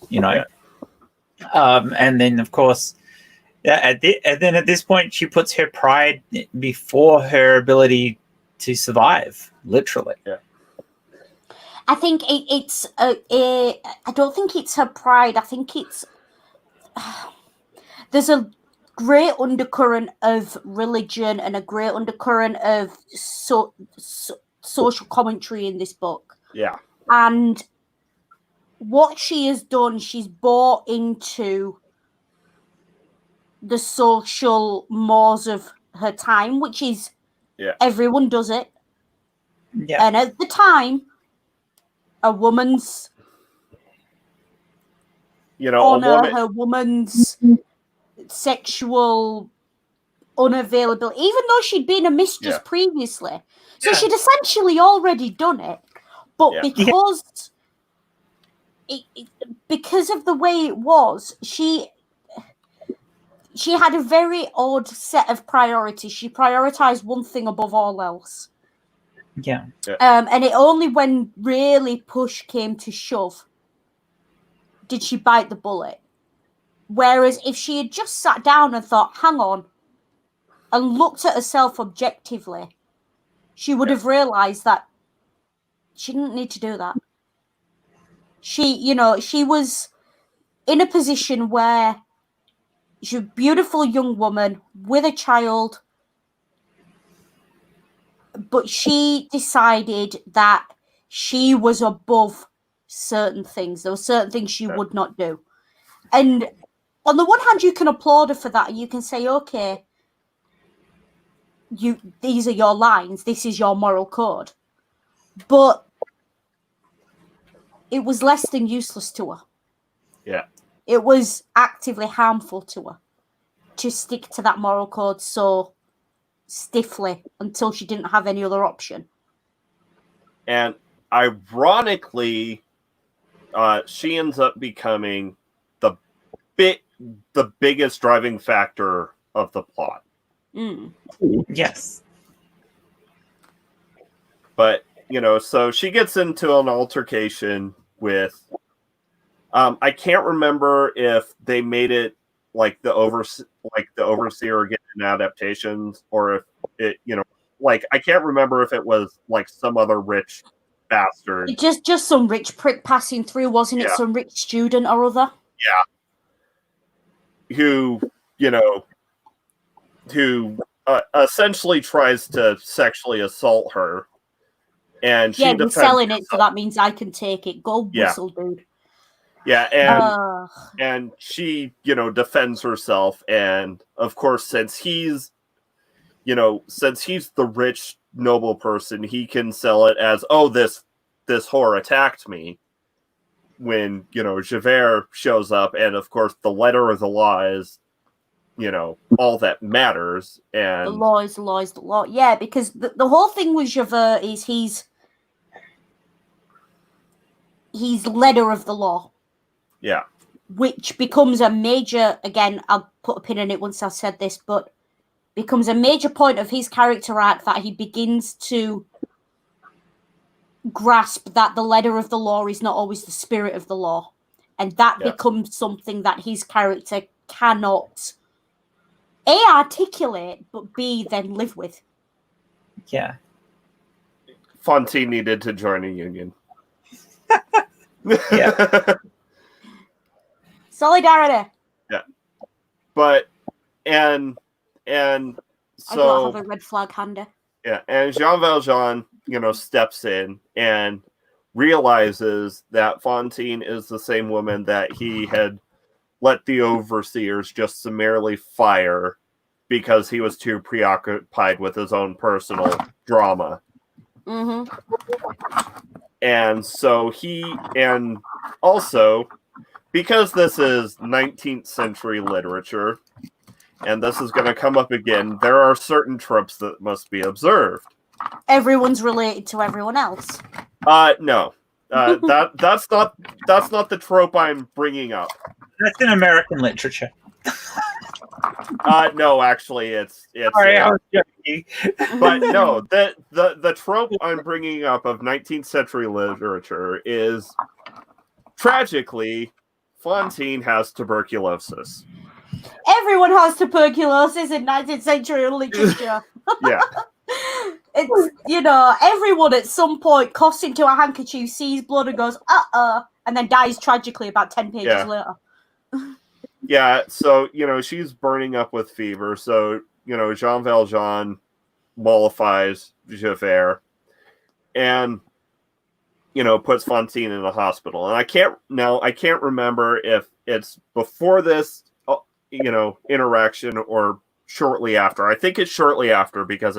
you know. And then, of course, and then at this point, she puts her pride before her ability to survive, literally. Yeah. I think it's. I don't think it's her pride. I think it's. There's a great undercurrent of religion and a great undercurrent of social commentary in this book. Yeah. And what she has done, she's bought into the social mores of her time, which is everyone does it. Yeah. And at the time, a woman's honor, her woman's sexual unavailability, even though she'd been a mistress previously. So she'd essentially already done it. But because of the way it was, she had a very odd set of priorities. She prioritized one thing above all else. Yeah. And it only when really push came to shove did she bite the bullet. Whereas if she had just sat down and thought, hang on, and looked at herself objectively, she would have realized that she didn't need to do that. She was in a position where she's a beautiful young woman with a child, but she decided that she was above certain things. There were certain things she would not do. And on the one hand, you can applaud her for that. You can say, okay, these are your lines. This is your moral code. But it was less than useless to her. Yeah. It was actively harmful to her to stick to that moral code so stiffly until she didn't have any other option. And ironically, she ends up becoming the biggest driving factor of the plot. Yes. But, so she gets into an altercation with, I can't remember if they made it like the overseer getting adaptations, or if it, I can't remember if it was like some other rich bastard. Just some rich prick passing through, wasn't it? Some rich student or other. Yeah. Who essentially tries to sexually assault her. And she you're selling it, so that means I can take it. Go whistle, dude. Yeah, and she, defends herself, and of course, since he's the rich noble person, he can sell it as, oh, this whore attacked me. When Javert shows up, and of course, the letter of the law is, all that matters, and the law is the law is the law. Yeah, because the whole thing with Javert is he's leader of the law. Yeah. Which becomes a major, again, I'll put a pin in it once I've said this, but becomes a major point of his character arc, that he begins to grasp that the letter of the law is not always the spirit of the law. And that becomes something that his character cannot A, articulate, but B, then live with. Yeah. Fontaine needed to join a union. Yeah. Solidarity. Yeah. But, and so... I don't have a red flag handy. Yeah, and Jean Valjean, steps in and realizes that Fontaine is the same woman that he had let the overseers just summarily fire because he was too preoccupied with his own personal drama. Mm-hmm. And so and also, because this is 19th century literature, and this is going to come up again, there are certain tropes that must be observed. Everyone's related to everyone else. No. That's not the trope I'm bringing up. That's in American literature. No, actually, it's. Sorry, I was joking. But no, the trope I'm bringing up of 19th century literature is, tragically, Fantine has tuberculosis. Everyone has tuberculosis in 19th century literature. Yeah. It's, everyone at some point coughs into a handkerchief, sees blood and goes, and then dies tragically about 10 pages later. Yeah, so, she's burning up with fever, so, Jean Valjean mollifies Javert and, puts Fantine in the hospital. And I can't remember if it's before this, interaction or shortly after. I think it's shortly after because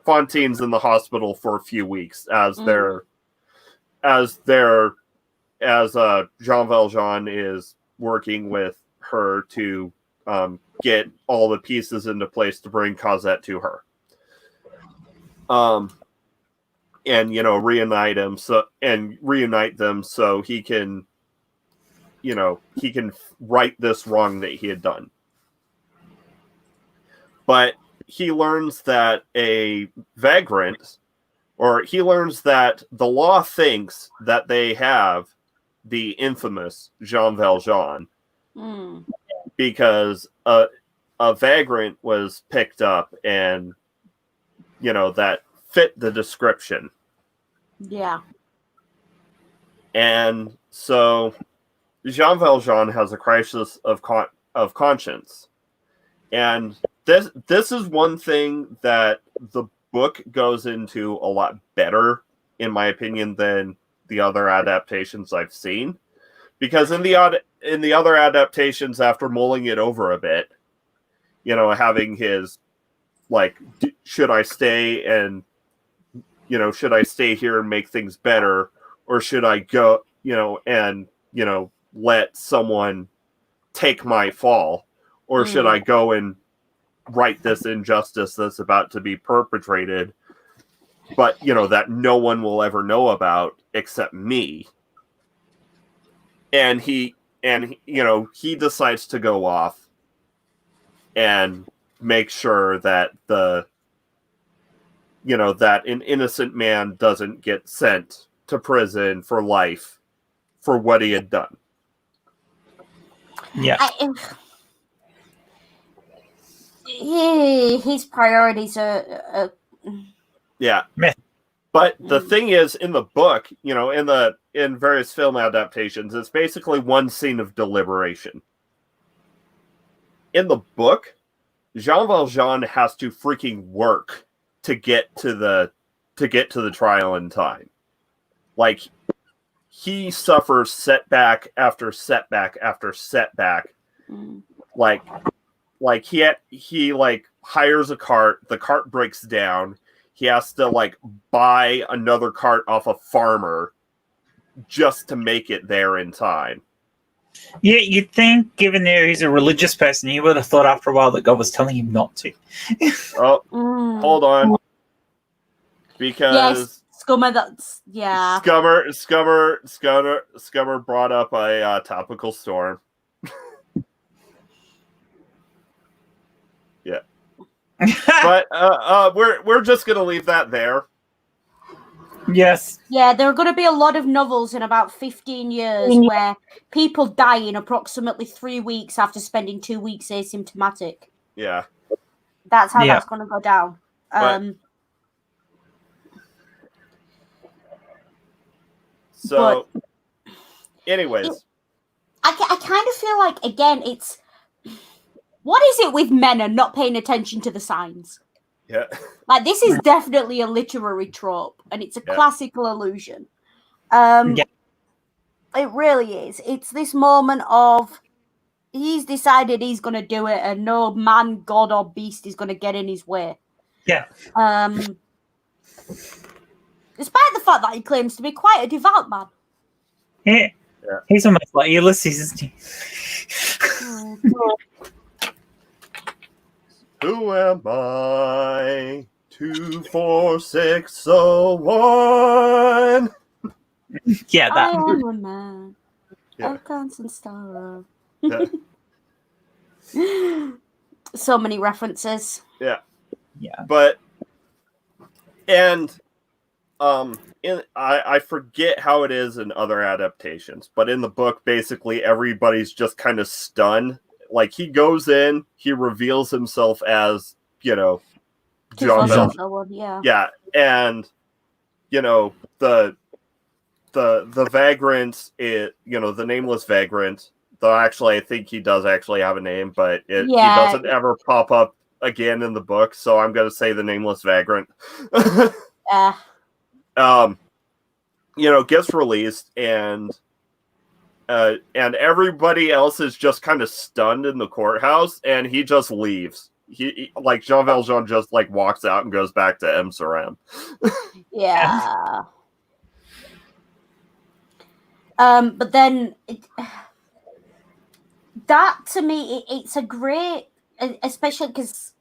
Fantine's in the hospital for a few weeks as Jean Valjean is working with her to get all the pieces into place to bring Cosette to her. And reunite them so he can right this wrong that he had done. But he learns that he learns that the law thinks that they have the infamous Jean Valjean because a vagrant was picked up and, that fit the description. Yeah. And so Jean Valjean has a crisis of conscience. And this is one thing that the book goes into a lot better, in my opinion, than the other adaptations I've seen. Because in the other adaptations, after mulling it over a bit, having his, should I stay here and make things better, or should I go, and, let someone take my fall, or should I go and right this injustice that's about to be perpetrated, but, that no one will ever know about except me. And he decides to go off and make sure that that an innocent man doesn't get sent to prison for life for what he had done. Yeah. His priorities are yeah. But the thing is, in the book, in various film adaptations, it's basically one scene of deliberation. In the book, Jean Valjean has to freaking work to get to the trial in time. He suffers setback after setback after setback. He hires a cart, the cart breaks down. He has to buy another cart off a farmer just to make it there in time. Yeah, you'd think, given that he's a religious person, he would have thought after a while that God was telling him not to. Hold on. Because Scummer brought up a topical storm. Yeah. But we're just gonna leave that there. Yes. Yeah, there are going to be a lot of novels in about 15 years where people die in approximately 3 weeks after spending 2 weeks asymptomatic. Yeah. That's how that's going to go down. Anyways. I kind of feel like, again, it's... What is it with men and not paying attention to the signs? Yeah. This is definitely a literary trope, and it's a classical illusion. It really is. It's this moment of he's decided he's going to do it, and no man, god, or beast is going to get in his way. Yeah. Despite the fact that he claims to be quite a devout man. Yeah. He's almost like Ulysses, isn't he? Who am I? 24601. Yeah, I that. am a man Yeah. of constant sorrow. Yeah. So many references. Yeah. Yeah. But and I forget how it is in other adaptations, but in the book, basically everybody's just kind of stunned. Like he goes in, he reveals himself as, John Valjean. Yeah. Yeah, and the vagrant, the nameless vagrant. Though actually, I think he does actually have a name, but he doesn't ever pop up again in the book. So I'm going to say the nameless vagrant. Gets released, and everybody else is just kind of stunned in the courthouse, and he just leaves. He like Jean Valjean just like walks out and goes back to Amsterdam. Yeah. But then that to me, it's a great, especially because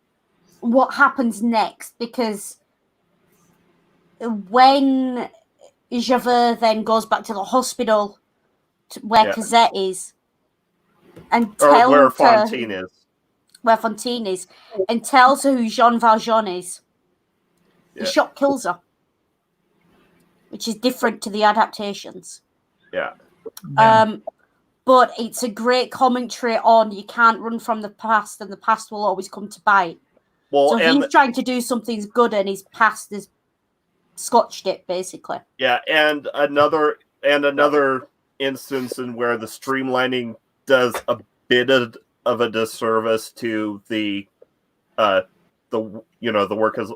what happens next, because when Javert then goes back to the hospital where Cosette is and tells where her Fantine is. Where Fantine is, and tells her who Jean Valjean is. The shot kills her, which is different to the adaptations. Yeah. But it's a great commentary on you can't run from the past, and the past will always come to bite. Well, so he's trying to do something good, and his past has scotched it, basically. Yeah, and another instance in where the streamlining does a bit of a disservice to the work as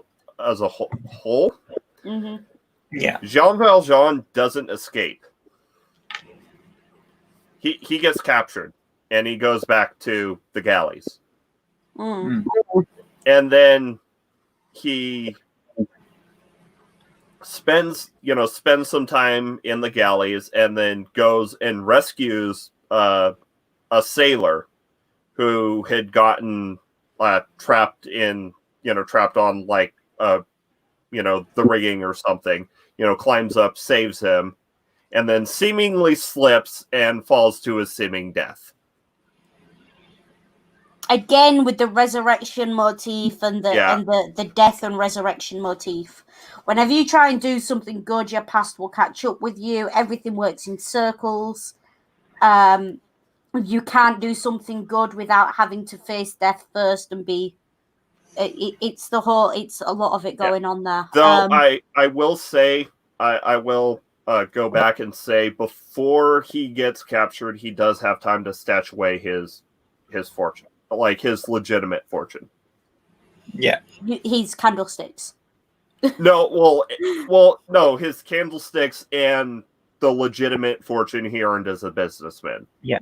a whole. Mm-hmm. Yeah, Jean Valjean doesn't escape. He gets captured, and he goes back to the galleys. Mm. And then he spends some time in the galleys, and then goes and rescues a sailor who had gotten trapped on like the rigging or something. Climbs up, saves him, and then seemingly slips and falls to his seeming death. Again, with the resurrection motif and the death and resurrection motif. Whenever you try and do something good, your past will catch up with you. Everything works in circles. You can't do something good without having to face death first and be. It's a lot of it going on there. Though I will say, I will go back and say, before he gets captured, he does have time to stash away his fortune, like his legitimate fortune. Yeah, his candlesticks. No, no, his candlesticks and the legitimate fortune he earned as a businessman. Yeah.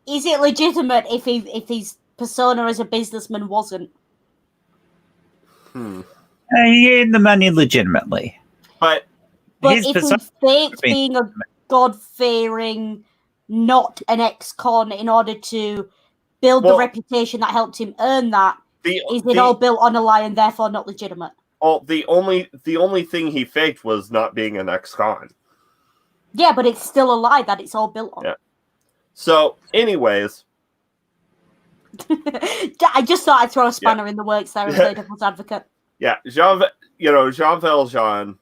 Is it legitimate if his persona as a businessman wasn't? He earned the money legitimately. But if he faked being a God-fearing, not an ex-con, in order to build the reputation that helped him earn that, is it all built on a lie and therefore not legitimate? Oh, the only thing he faked was not being an ex-con. Yeah, but it's still a lie that it's all built on. Yeah. So, anyways, I just thought I'd throw a spanner in the works there and play devil's advocate. Yeah, Jean Valjean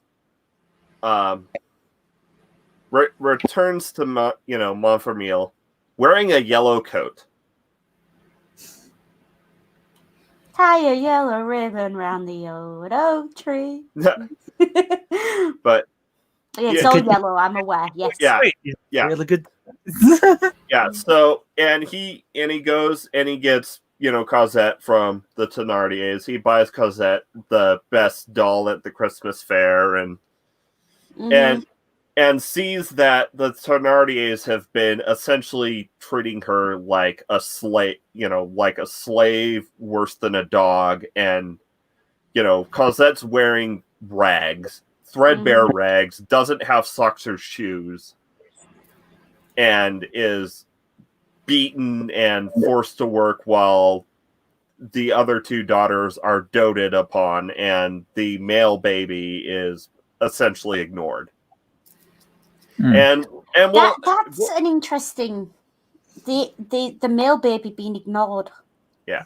returns to Montfermeil wearing a yellow coat. Tie a yellow ribbon round the old oak tree. But it's all yellow, I'm aware. Yes. Yeah. Really good. Yeah. So and he goes and he gets Cosette from the Tennardiers. He buys Cosette the best doll at the Christmas fair, and sees that the Tennardiers have been essentially treating her like a slave, worse than a dog. And, Cosette's wearing rags, threadbare rags, doesn't have socks or shoes, and is, beaten and forced to work while the other two daughters are doted upon, and the male baby is essentially ignored. And that's an interesting. The male baby being ignored. Yeah,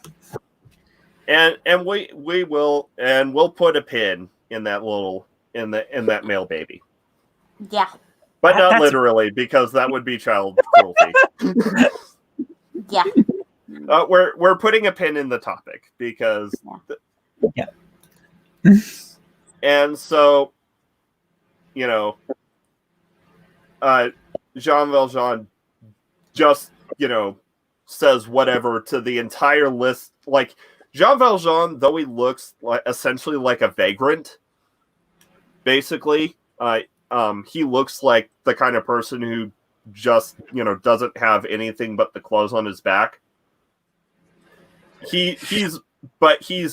and we'll put a pin in that in that male baby. Yeah, but not literally, because that would be child cruelty. Yeah. We're putting a pin in the topic because and so, you know, Jean Valjean just, you know, says whatever to the entire list. Like, Jean Valjean, though he looks like essentially like a vagrant, basically, he looks like the kind of person who just, you know, doesn't have anything but the clothes on his back. He's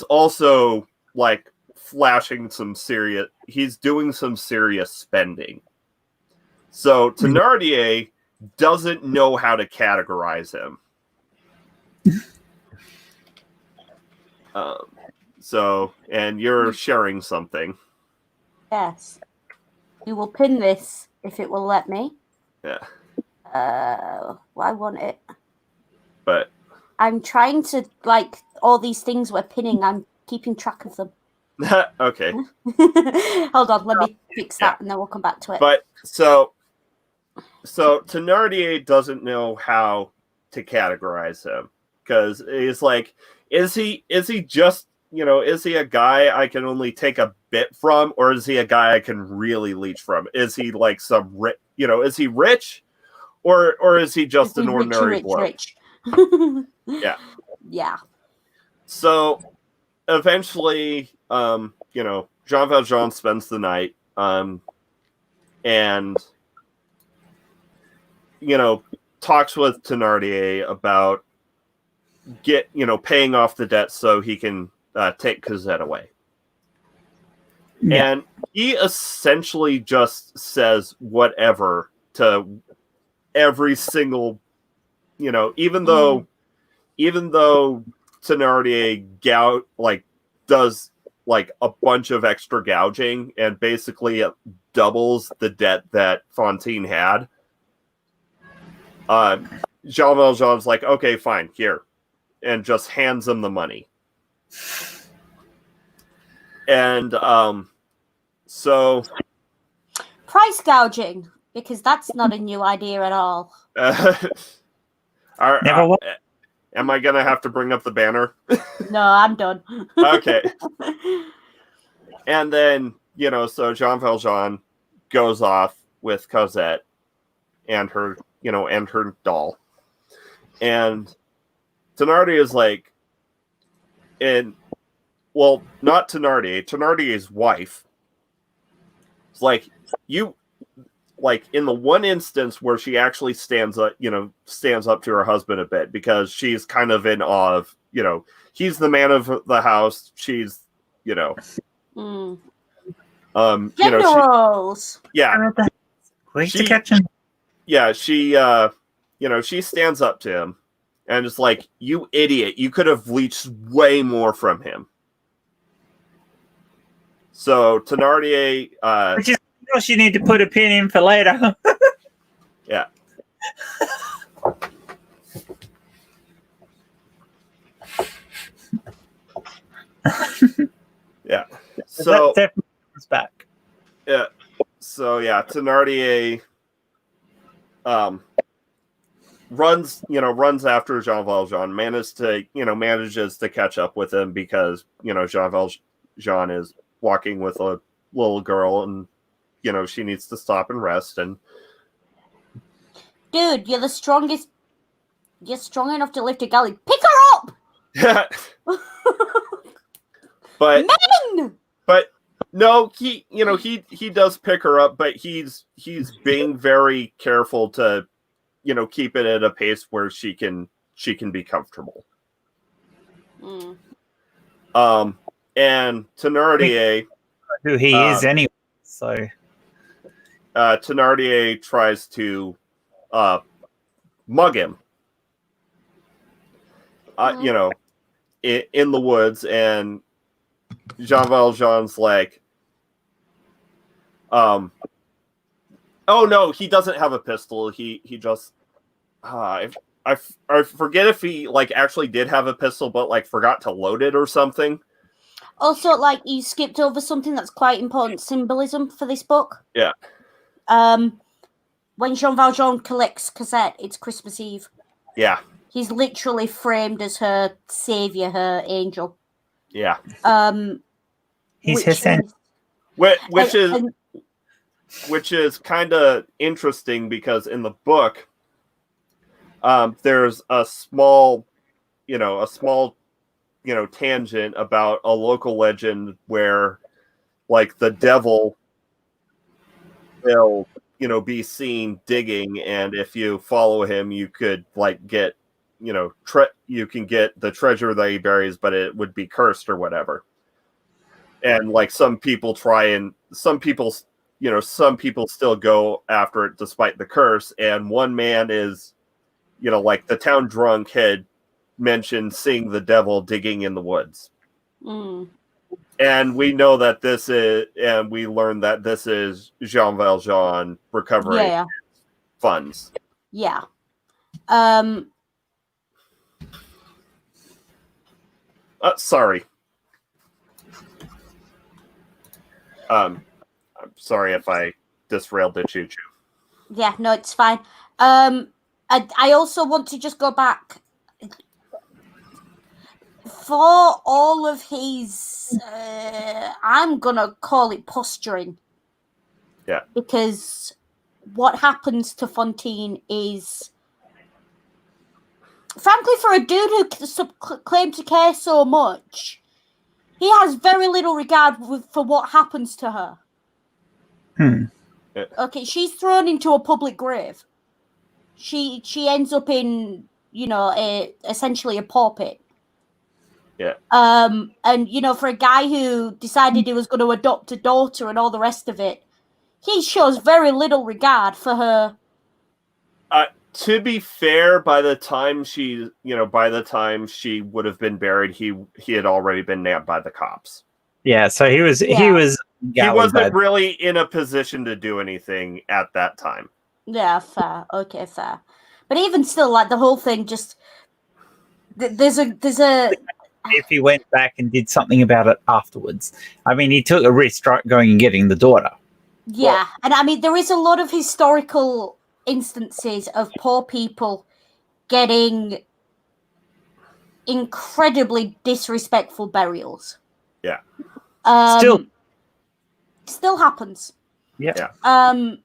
also like flashing some serious. He's doing some serious spending. So Thenardier doesn't know how to categorize him. So, and you're sharing something. Yes. You will pin this if it will let me. Yeah. I want it. But I'm trying to, like, all these things we're pinning, I'm keeping track of them. Okay. Hold on, let me fix that and then we'll come back to it. But so Thenardier doesn't know how to categorize him, because he's like, is he just, you know, is he a guy I can only take a bit from, or is he a guy I can really leech from? Is he like some is he rich, or is he just an ordinary bloke? Rich. Yeah. Yeah. So eventually, you know, Jean Valjean spends the night, and, you know, talks with Thenardier about paying off the debt so he can take Cosette away. Yeah. And he essentially just says whatever to every single, you know, even though Thenardier does like a bunch of extra gouging and basically it doubles the debt that Fantine had. Jean Valjean's like, okay, fine, here, and just hands him the money. And so price gouging, because that's not a new idea at all. Am I gonna have to bring up the banner? No, I'm done. Okay. And then, you know, so Jean Valjean goes off with Cosette and her, you know, and her doll. And Thenardier is like, not Thenardier, Thenardier's wife. It's like, in the one instance where she actually stands up to her husband a bit, because she's kind of in awe of, you know, he's the man of the house. She's, you know, generals. To catch him. Yeah, she, you know, she stands up to him and is like, "You idiot! You could have leached way more from him." So Thenardier, which is else you need to put a pin in for later. Yeah. Yeah. So that comes back. Yeah. So yeah, Thenardier runs after Jean Valjean, manages to catch up with him, because, you know, Jean Valjean is walking with a little girl, and, you know, she needs to stop and rest. And dude, you're the strongest. You're strong enough to lift a galley. Pick her up. but Men! But no, he does pick her up, but he's being very careful to, you know, keep it at a pace where she can be comfortable. And Thenardier, who he is anyway, so Thenardier tries to mug him, you know, in the woods, and Jean Valjean's like, oh no, he doesn't have a pistol. He just, I forget if he like actually did have a pistol, but like forgot to load it or something. Also, like, you skipped over something that's quite important symbolism for this book. Yeah. When Jean Valjean collects Cosette, it's Christmas Eve. Yeah. He's literally framed as her savior, her angel. Yeah. He's his son. Which is kind of interesting because in the book, there's a small tangent about a local legend where, like, the devil will, be seen digging, and if you follow him, you could like get, you can get the treasure that he buries, but it would be cursed or whatever. And like some people still go after it despite the curse. And one man is, like the town drunk had mentioned seeing the devil digging in the woods. Mm. And we know that we learn that this is Jean Valjean recovering funds. Yeah. Sorry. I'm sorry if I disrailed the choo-choo. Yeah, no, it's fine. I also want to just go back for all of his, I'm gonna call it posturing. Yeah. Because what happens to Fontaine is, frankly, for a dude who claims to care so much, he has very little regard for what happens to her. Okay, she's thrown into a public grave. She ends up in, essentially a pulpit. Yeah. And for a guy who decided he was going to adopt a daughter and all the rest of it, he shows very little regard for her. To be fair, by the time she would have been buried, he had already been nabbed by the cops. Yeah, so he wasn't really in a position to do anything at that time. Yeah, fair. Okay, fair. But even still, like, the whole thing just there's a if he went back and did something about it afterwards. I mean, he took a risk going and getting the daughter. Yeah, well, and I mean, there is a lot of historical instances of poor people getting incredibly disrespectful burials. Yeah. Still happens. Yeah. I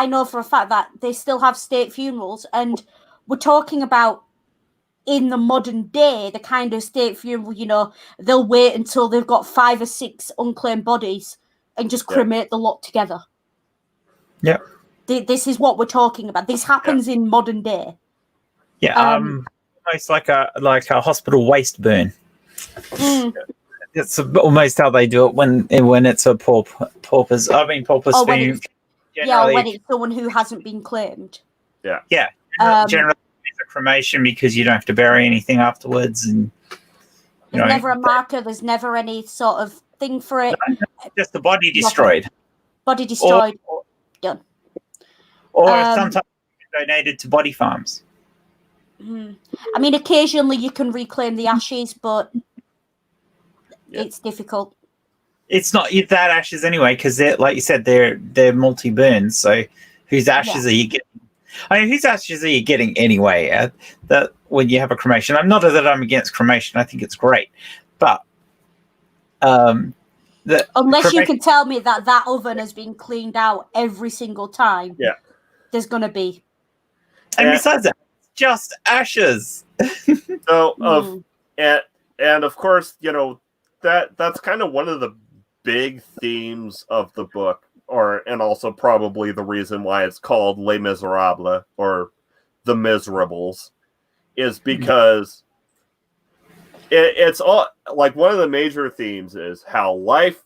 know for a fact that they still have state funerals, and we're talking about in the modern day, the kind of state funeral, they'll wait until they've got 5 or 6 unclaimed bodies and just cremate the lot together. Yeah. This is what we're talking about. This happens in modern day. Yeah. Almost like a hospital waste burn. It's almost how they do it when it's a paupers. I mean, paupers funeral. Yeah, when it's someone who hasn't been claimed. Yeah. Yeah. Generally, it's a cremation because you don't have to bury anything afterwards, and there's never a marker. There's never any sort of thing for it. Just the body destroyed. Body destroyed. Done. Or sometimes donated to body farms. I mean, occasionally you can reclaim the ashes, but it's difficult. It's not that ashes anyway, because they're, like you said, they're multi-burns. So whose ashes are you getting? I mean, whose ashes are you getting anyway? That when you have a cremation, I'm not that I'm against cremation. I think it's great, but unless you can tell me that oven has been cleaned out every single time, there's gonna be. And besides that, just ashes. So and of course, that's kind of one of the big themes of the book, and also probably the reason why it's called Les Miserables, or The Miserables, is because it's all, like, one of the major themes is how life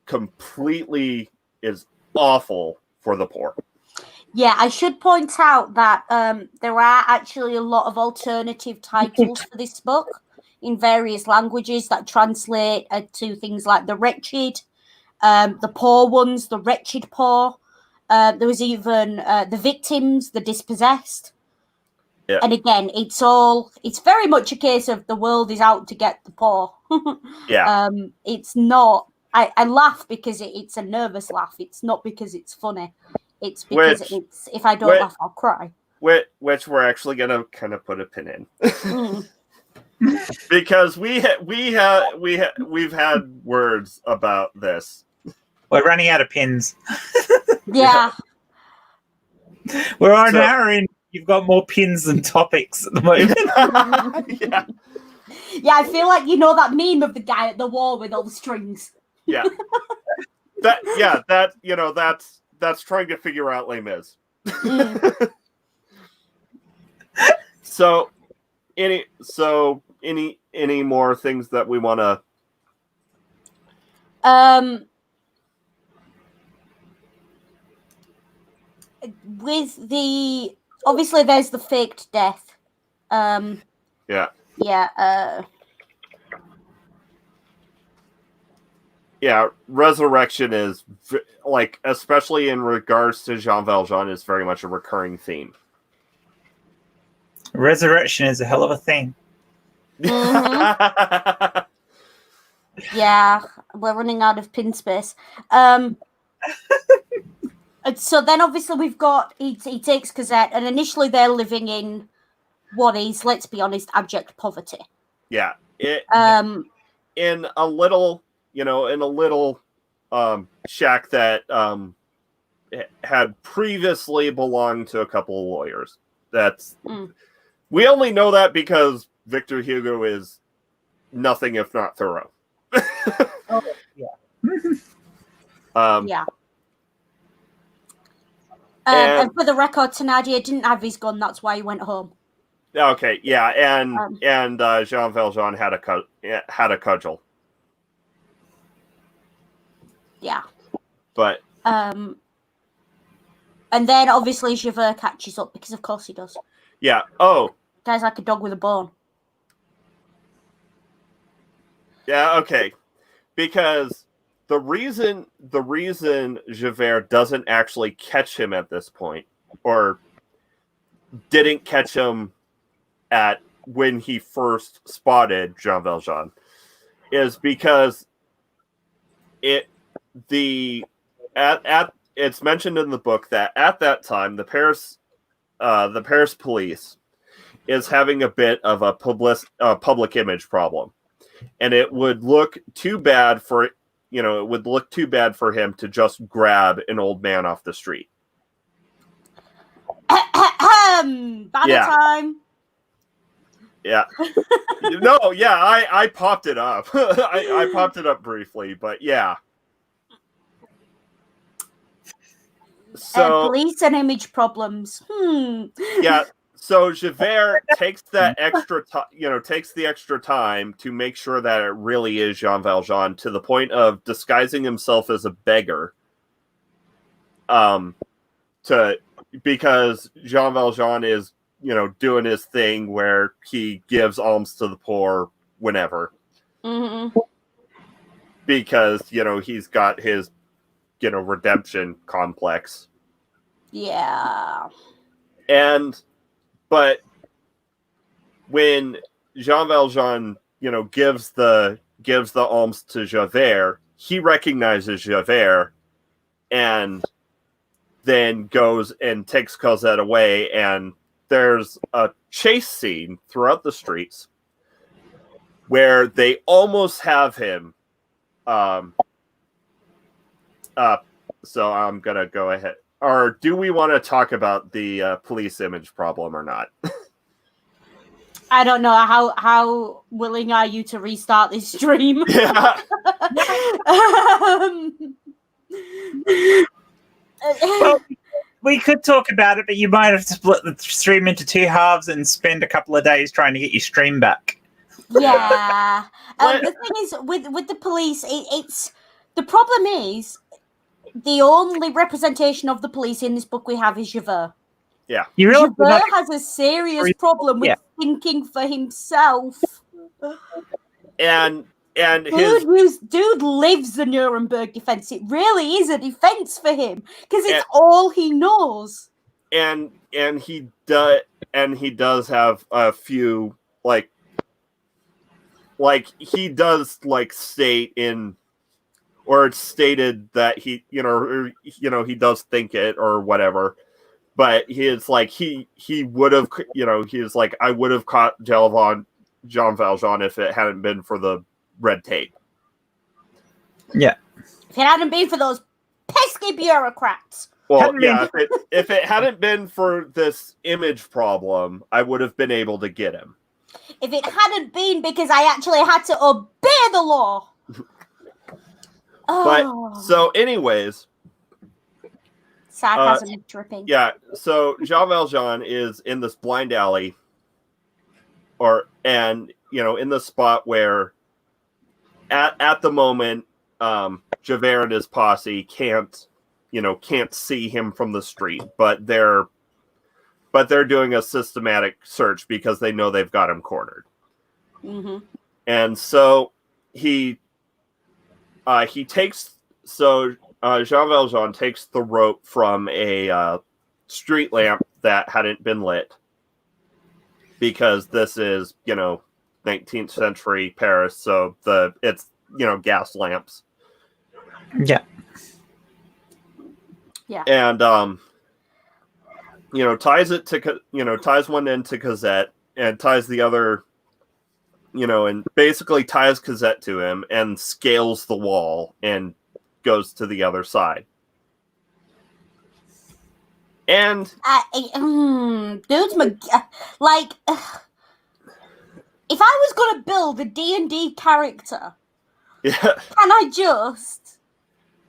completely is awful for the poor. Yeah, I should point out that there are actually a lot of alternative titles for this book in various languages that translate to things like the wretched, the poor ones, the wretched poor. There was even the victims, the dispossessed. Yeah. And again, it's very much a case of the world is out to get the poor. Yeah. It's not, I laugh because it's a nervous laugh. It's not because it's funny. It's because if I don't laugh, I'll cry. Which we're actually going to kind of put a pin in. Because we've had words about this. We're running out of pins. Yeah. We're on an hour in. You've got more pins than topics at the moment. Yeah. Yeah, I feel like that meme of the guy at the wall with all the strings. Yeah. That's trying to figure out Les Mis. So any more things that we want to with the obviously there's the faked death. Resurrection is especially in regards to Jean Valjean, is very much a recurring theme. Resurrection is a hell of a thing. Mm-hmm. Yeah, we're running out of pin space. So then obviously we've got he takes Cosette, and initially they're living in what is, let's be honest, abject poverty. Yeah. In a little shack that had previously belonged to a couple of lawyers. We only know that because Victor Hugo is nothing if not thorough. Yeah. And for the record, Thenardier didn't have his gun. That's why he went home. Okay, yeah, and Jean Valjean had a cudgel. Yeah. But and then obviously Javert catches up because of course he does. Yeah. Oh. Guy's like a dog with a bone. Yeah. Okay. Because the reason Javert doesn't actually catch him at this point, or didn't catch him at when he first spotted Jean Valjean, is because it's mentioned in the book that at that time the Paris police is having a bit of a public image problem, and it would look too bad for him to just grab an old man off the street. Time. Yeah. No, yeah, I popped it up. I popped it up briefly, but yeah. So police and image problems. Yeah. So Javert takes that extra takes the extra time to make sure that it really is Jean Valjean, to the point of disguising himself as a beggar. Because Jean Valjean is, doing his thing where he gives alms to the poor whenever. Mm-hmm. Because, he's got his, redemption complex. Yeah. But when Jean Valjean, gives the alms to Javert, he recognizes Javert and then goes and takes Cosette away, and there's a chase scene throughout the streets where they almost have him. So I'm gonna go ahead. Or do we want to talk about the police image problem or not? I don't know. How willing are you to restart this stream? Yeah. Well, we could talk about it, but you might have to split the stream into two halves and spend a couple of days trying to get your stream back. Yeah. The thing is, with the police, it's the problem is the only representation of the police in this book we have is Javert. Yeah. Javert has a serious problem with thinking for himself. And dude lives the Nuremberg defense. It really is a defense for him because it's all he knows. And he does have a few like he does like state in, or it's stated that he he does think it or whatever, but he's like he would have he's like, I would have caught Jean Valjean if it hadn't been for the red tape. Yeah. If it hadn't been for those pesky bureaucrats. Well, yeah, if it hadn't been for this image problem, I would have been able to get him. If it hadn't been because I actually had to obey the law. But, so anyways. Sarcasm dripping. Yeah, so Jean Valjean is in this blind alley, in the spot where at the moment, Javert and his posse can't see him from the street, but they're doing a systematic search because they know they've got him cornered. Mm-hmm. And so Jean Valjean takes the rope from a street lamp that hadn't been lit, because this is 19th century Paris, so it's gas lamps. Yeah. Yeah. And ties it to ties one end to Cosette and ties the other, and basically ties Cosette to him and scales the wall and goes to the other side. And dude's like, if I was gonna build a D&D character, yeah, can I just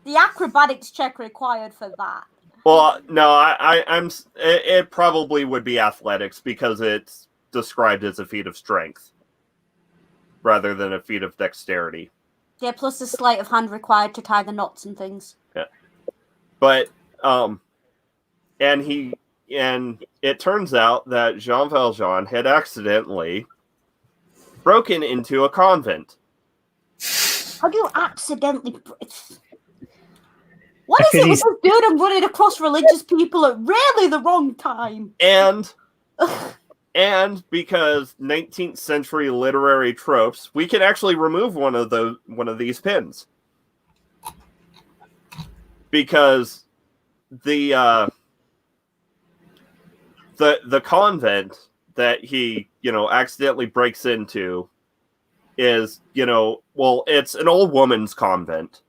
the acrobatics check required for that? Well, no, it probably would be athletics because it's described as a feat of strength rather than a feat of dexterity. Yeah, plus the sleight of hand required to tie the knots and things. Yeah. But and it turns out that Jean Valjean had accidentally broken into a convent. How do you accidentally? What is it with this dude and running across religious people at really the wrong time? And because 19th century literary tropes, we can actually remove one of these pins, because the convent that he accidentally breaks into is it's an old woman's convent.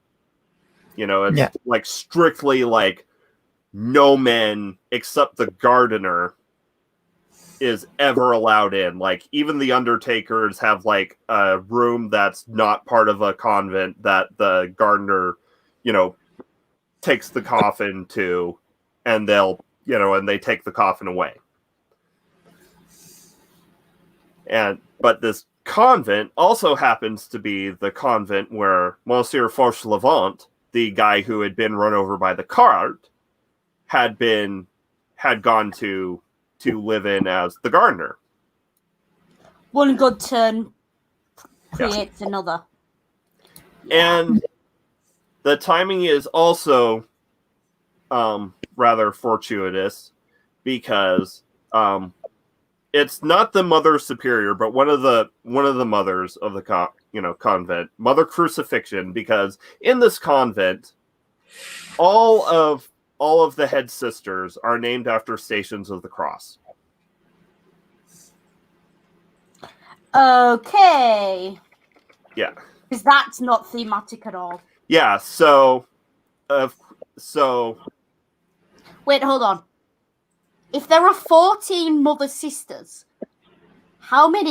It's like strictly like no men except the gardener is ever allowed in. Like even the undertakers have like a room that's not part of a convent that the gardener, takes the coffin to, and they'll, and they take the coffin away. But this convent also happens to be the convent where Monsieur Fauchelevent, the guy who had been run over by the cart, had gone to live in as the gardener. One good turn creates another. And the timing is also rather fortuitous, because it's not the Mother Superior, but one of the mothers of the convent, Mother Crucifixion, because in this convent, all of the head sisters are named after Stations of the Cross. Okay. Yeah. Because that's not thematic at all. Yeah. So. Wait, hold on. If there are 14 mother sisters, how big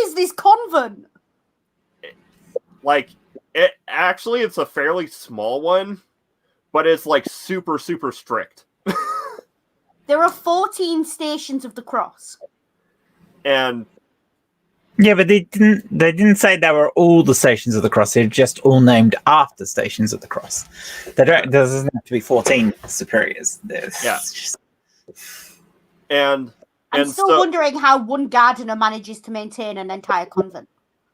is this convent? Like, it's a fairly small one, but it's like super, super strict. There are 14 Stations of the Cross. And Yeah, but they didn't say they were all the Stations of the Cross. They're just all named after Stations of the Cross. There doesn't have to be 14 superiors. Yeah. And I'm still wondering how one gardener manages to maintain an entire convent.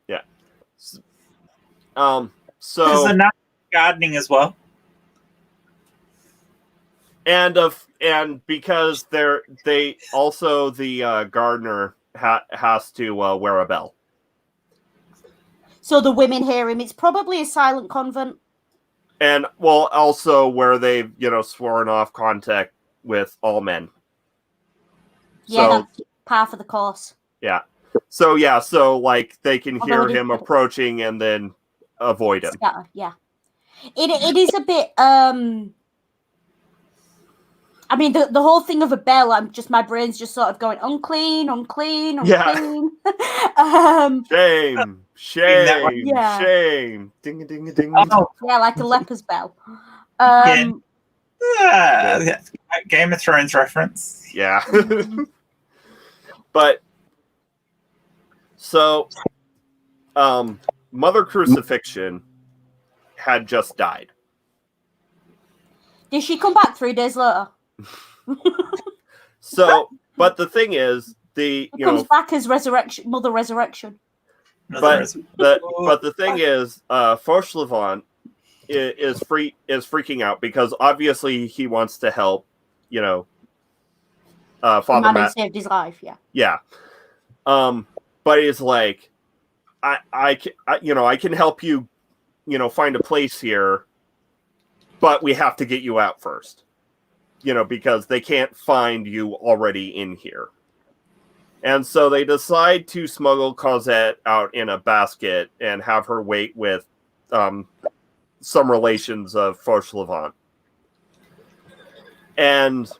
Yeah. There's So enough gardening as well. and because they also the gardener has to wear a bell. So the women hear him. It's probably a silent convent. And well, also where they've sworn off contact with all men. Yeah, So, that's par for the course. Yeah. So like they can hear him approaching and then avoid him. Yeah. It is a bit I mean the whole thing of a bell, my brain's just sort of going unclean. Yeah. Shame. Yeah. Shame. Ding ding ding. Oh. Yeah, like a leper's bell. Game of Thrones reference. Yeah. But so Mother Crucifixion had just died. Did she come back 3 days later? So, but the thing is, it comes back as Mother Resurrection. But the thing is, Fauchelevent is freaking out because obviously he wants to help, Father Man Matt saved his life. Yeah. Yeah. But he's like, I can help you, find a place here, but we have to get you out first, because they can't find you already in here. And so they decide to smuggle Cosette out in a basket and have her wait with some relations of Fauchelevent. And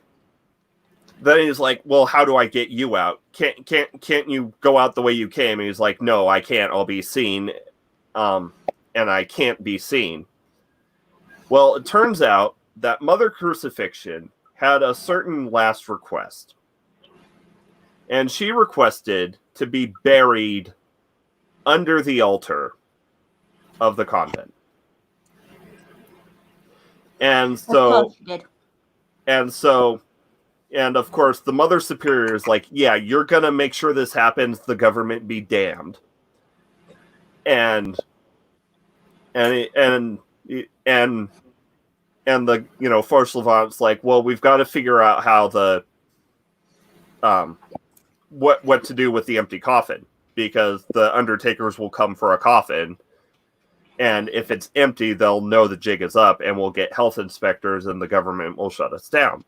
then he's like, well, how do I get you out? Can't you go out the way you came? And he's like, no, I can't. I'll be seen. And I can't be seen. Well, it turns out that Mother Crucifixion had a certain last request. And she requested to be buried under the altar of the convent. And of course, the Mother Superior is like, yeah, you're going to make sure this happens. The government be damned. And the, Fauchelevent's like, well, we've got to figure out how the, what to do with the empty coffin, because the undertakers will come for a coffin. And if it's empty, they'll know the jig is up and we'll get health inspectors and the government will shut us down.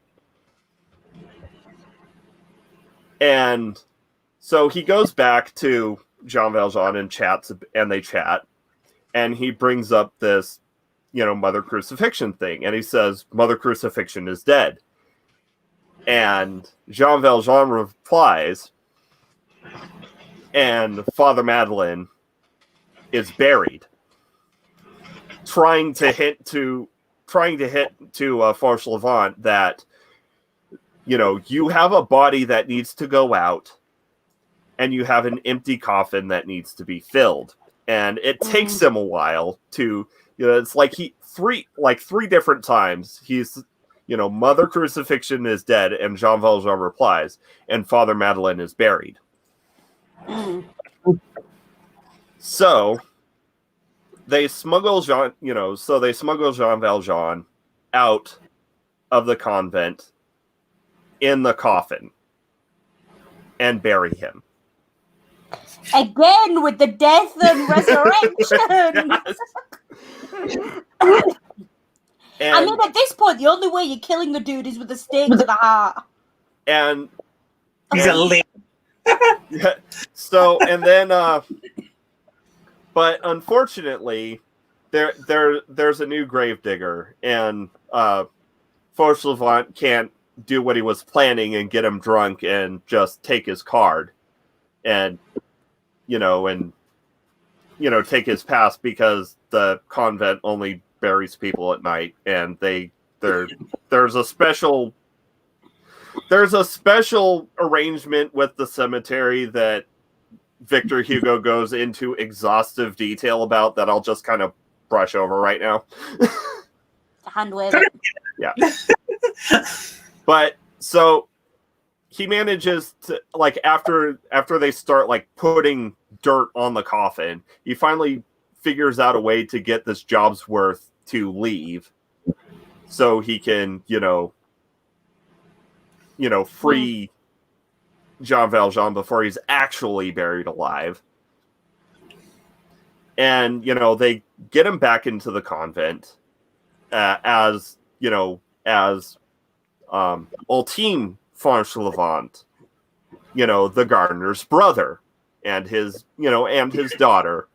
And so he goes back to Jean Valjean and they chat. And he brings up this, Mother Crucifixion thing. And he says, Mother Crucifixion is dead. And Jean Valjean replies, and Father Madeleine is buried. Trying to hit to Fauchelevent that, you have a body that needs to go out and you have an empty coffin that needs to be filled. And it takes him a while to, it's like three different times he's, Mother Crucifixion is dead and Jean Valjean replies and Father Madeleine is buried. So they smuggle Jean Valjean out of the convent in the coffin and bury him. Again with the death and resurrection. And, I mean, at this point, the only way you're killing the dude is with a stake to the heart. And he's a limb. Yeah, so and then, but unfortunately, there's a new gravedigger, and Fauchelevent can't do what he was planning and get him drunk and just take his card, and take his pass, because the convent only buries people at night, and there's a special arrangement with the cemetery that Victor Hugo goes into exhaustive detail about that I'll just kind of brush over right now. Hand wave it. Yeah. But so he manages to, like, after they start like putting dirt on the coffin, he finally figures out a way to get this Jobsworth to leave so he can, free Jean Valjean before he's actually buried alive. And, they get him back into the convent as Ultime Fauchelevent, the gardener's brother, and his daughter.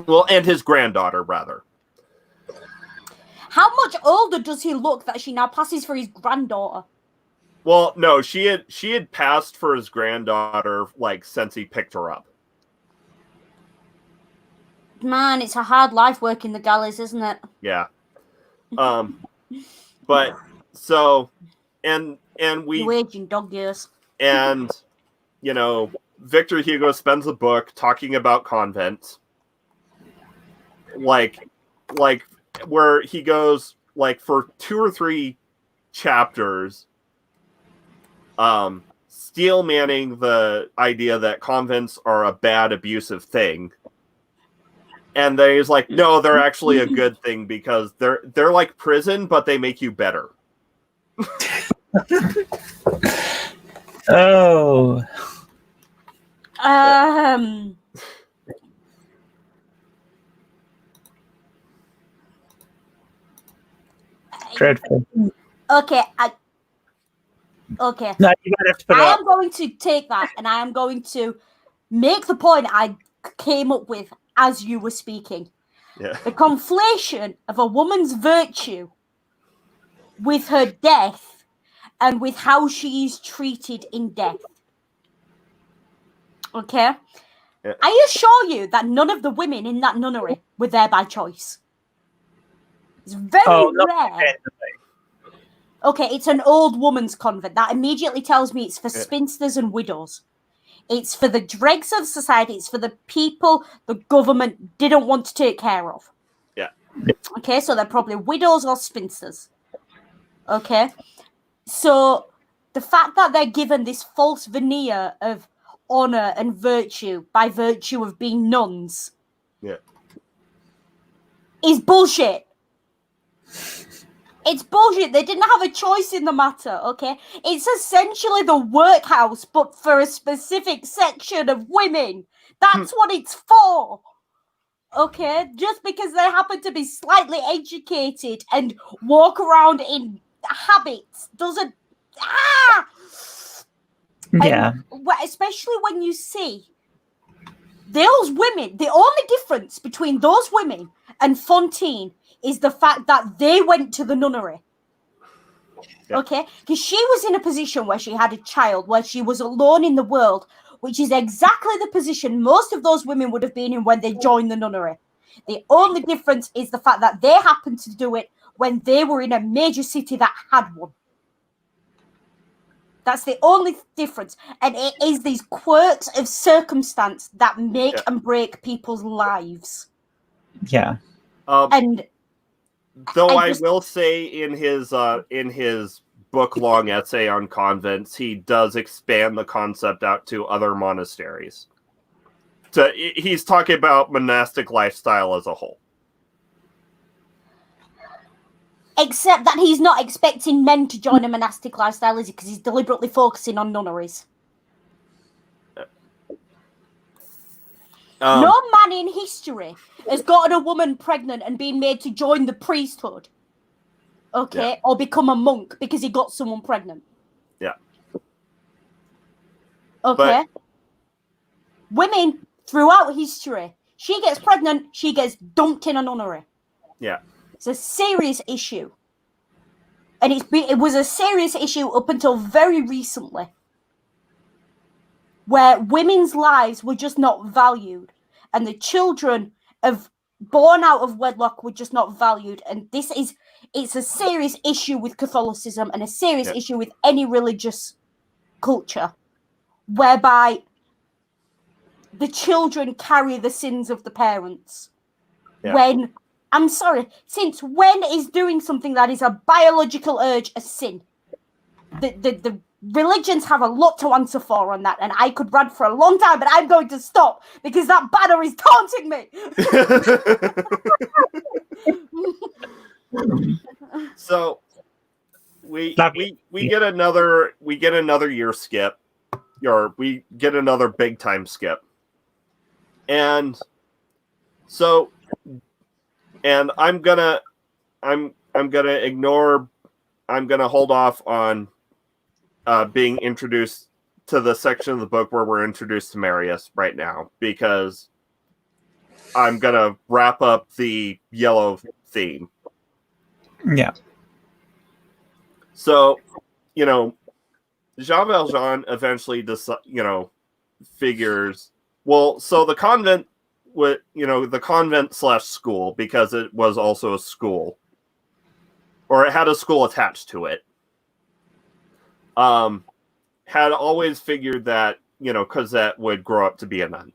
Well, and his granddaughter, rather. How much older does he look that she now passes for his granddaughter? Well, no, she had passed for his granddaughter, like, since he picked her up. Man, it's a hard life working the galleys, isn't it? Yeah. But so, and we waging dog years. And, Victor Hugo spends a book talking about convents. Like where he goes, like, for 2 or 3 chapters, steel manning the idea that convents are a bad, abusive thing. And then he's like, no, they're actually a good thing because they're like prison, but they make you better. Oh. Dreadful. Okay. Okay. No, you might have to put it I up. am going to take that and I am going to make the point I came up with as you were speaking. Yeah. The conflation of a woman's virtue with her death and with how she is treated in death. Okay? Yeah. I assure you that none of the women in that nunnery were there by choice. It's very rare. Okay, it's an old woman's convent. That immediately tells me it's for spinsters and widows. It's for the dregs of society. It's for the people the government didn't want to take care of. Yeah. Okay, so they're probably widows or spinsters. Okay? So the fact that they're given this false veneer of honor and virtue by virtue of being nuns is bullshit. It's bullshit. They didn't have a choice in the matter, okay? It's essentially the workhouse, but for a specific section of women. That's what it's for, okay? Just because they happen to be slightly educated and walk around in habits doesn't... Yeah. And especially when you see those women, the only difference between those women and Fontaine is the fact that they went to the nunnery. Okay? Because she was in a position where she had a child, where she was alone in the world, which is exactly the position most of those women would have been in when they joined the nunnery. The only difference is the fact that they happened to do it when they were in a major city that had one. That's the only difference. And it is these quirks of circumstance that make and break people's lives. Yeah. And though I will say in his book-long essay on convents, he does expand the concept out to other monasteries. So he's talking about monastic lifestyle as a whole. Except that he's not expecting men to join a monastic lifestyle, is he? Because he's deliberately focusing on nunneries. No man in history has gotten a woman pregnant and been made to join the priesthood, okay, or become a monk because he got someone pregnant. Yeah. Okay. Women throughout history, she gets pregnant, she gets dumped in a nunnery. Yeah. It's a serious issue. And it was a serious issue up until very recently, where women's lives were just not valued, and the children born out of wedlock were just not valued. And it's a serious issue with Catholicism and a serious issue with any religious culture, whereby the children carry the sins of the parents. Yeah. When, I'm sorry, since when is doing something that is a biological urge a sin? The religions have a lot to answer for on that, and I could rant for a long time, but I'm going to stop because that banner is taunting me. So we get another year skip, or we get another big time skip, and so, and I'm gonna hold off on being introduced to the section of the book where we're introduced to Marius right now, because I'm gonna wrap up the yellow theme. Yeah. So, Jean Valjean eventually figures, well, so the convent the convent / school, because it was also a school, or it had a school attached to it, had always figured that, Cosette would grow up to be a nun.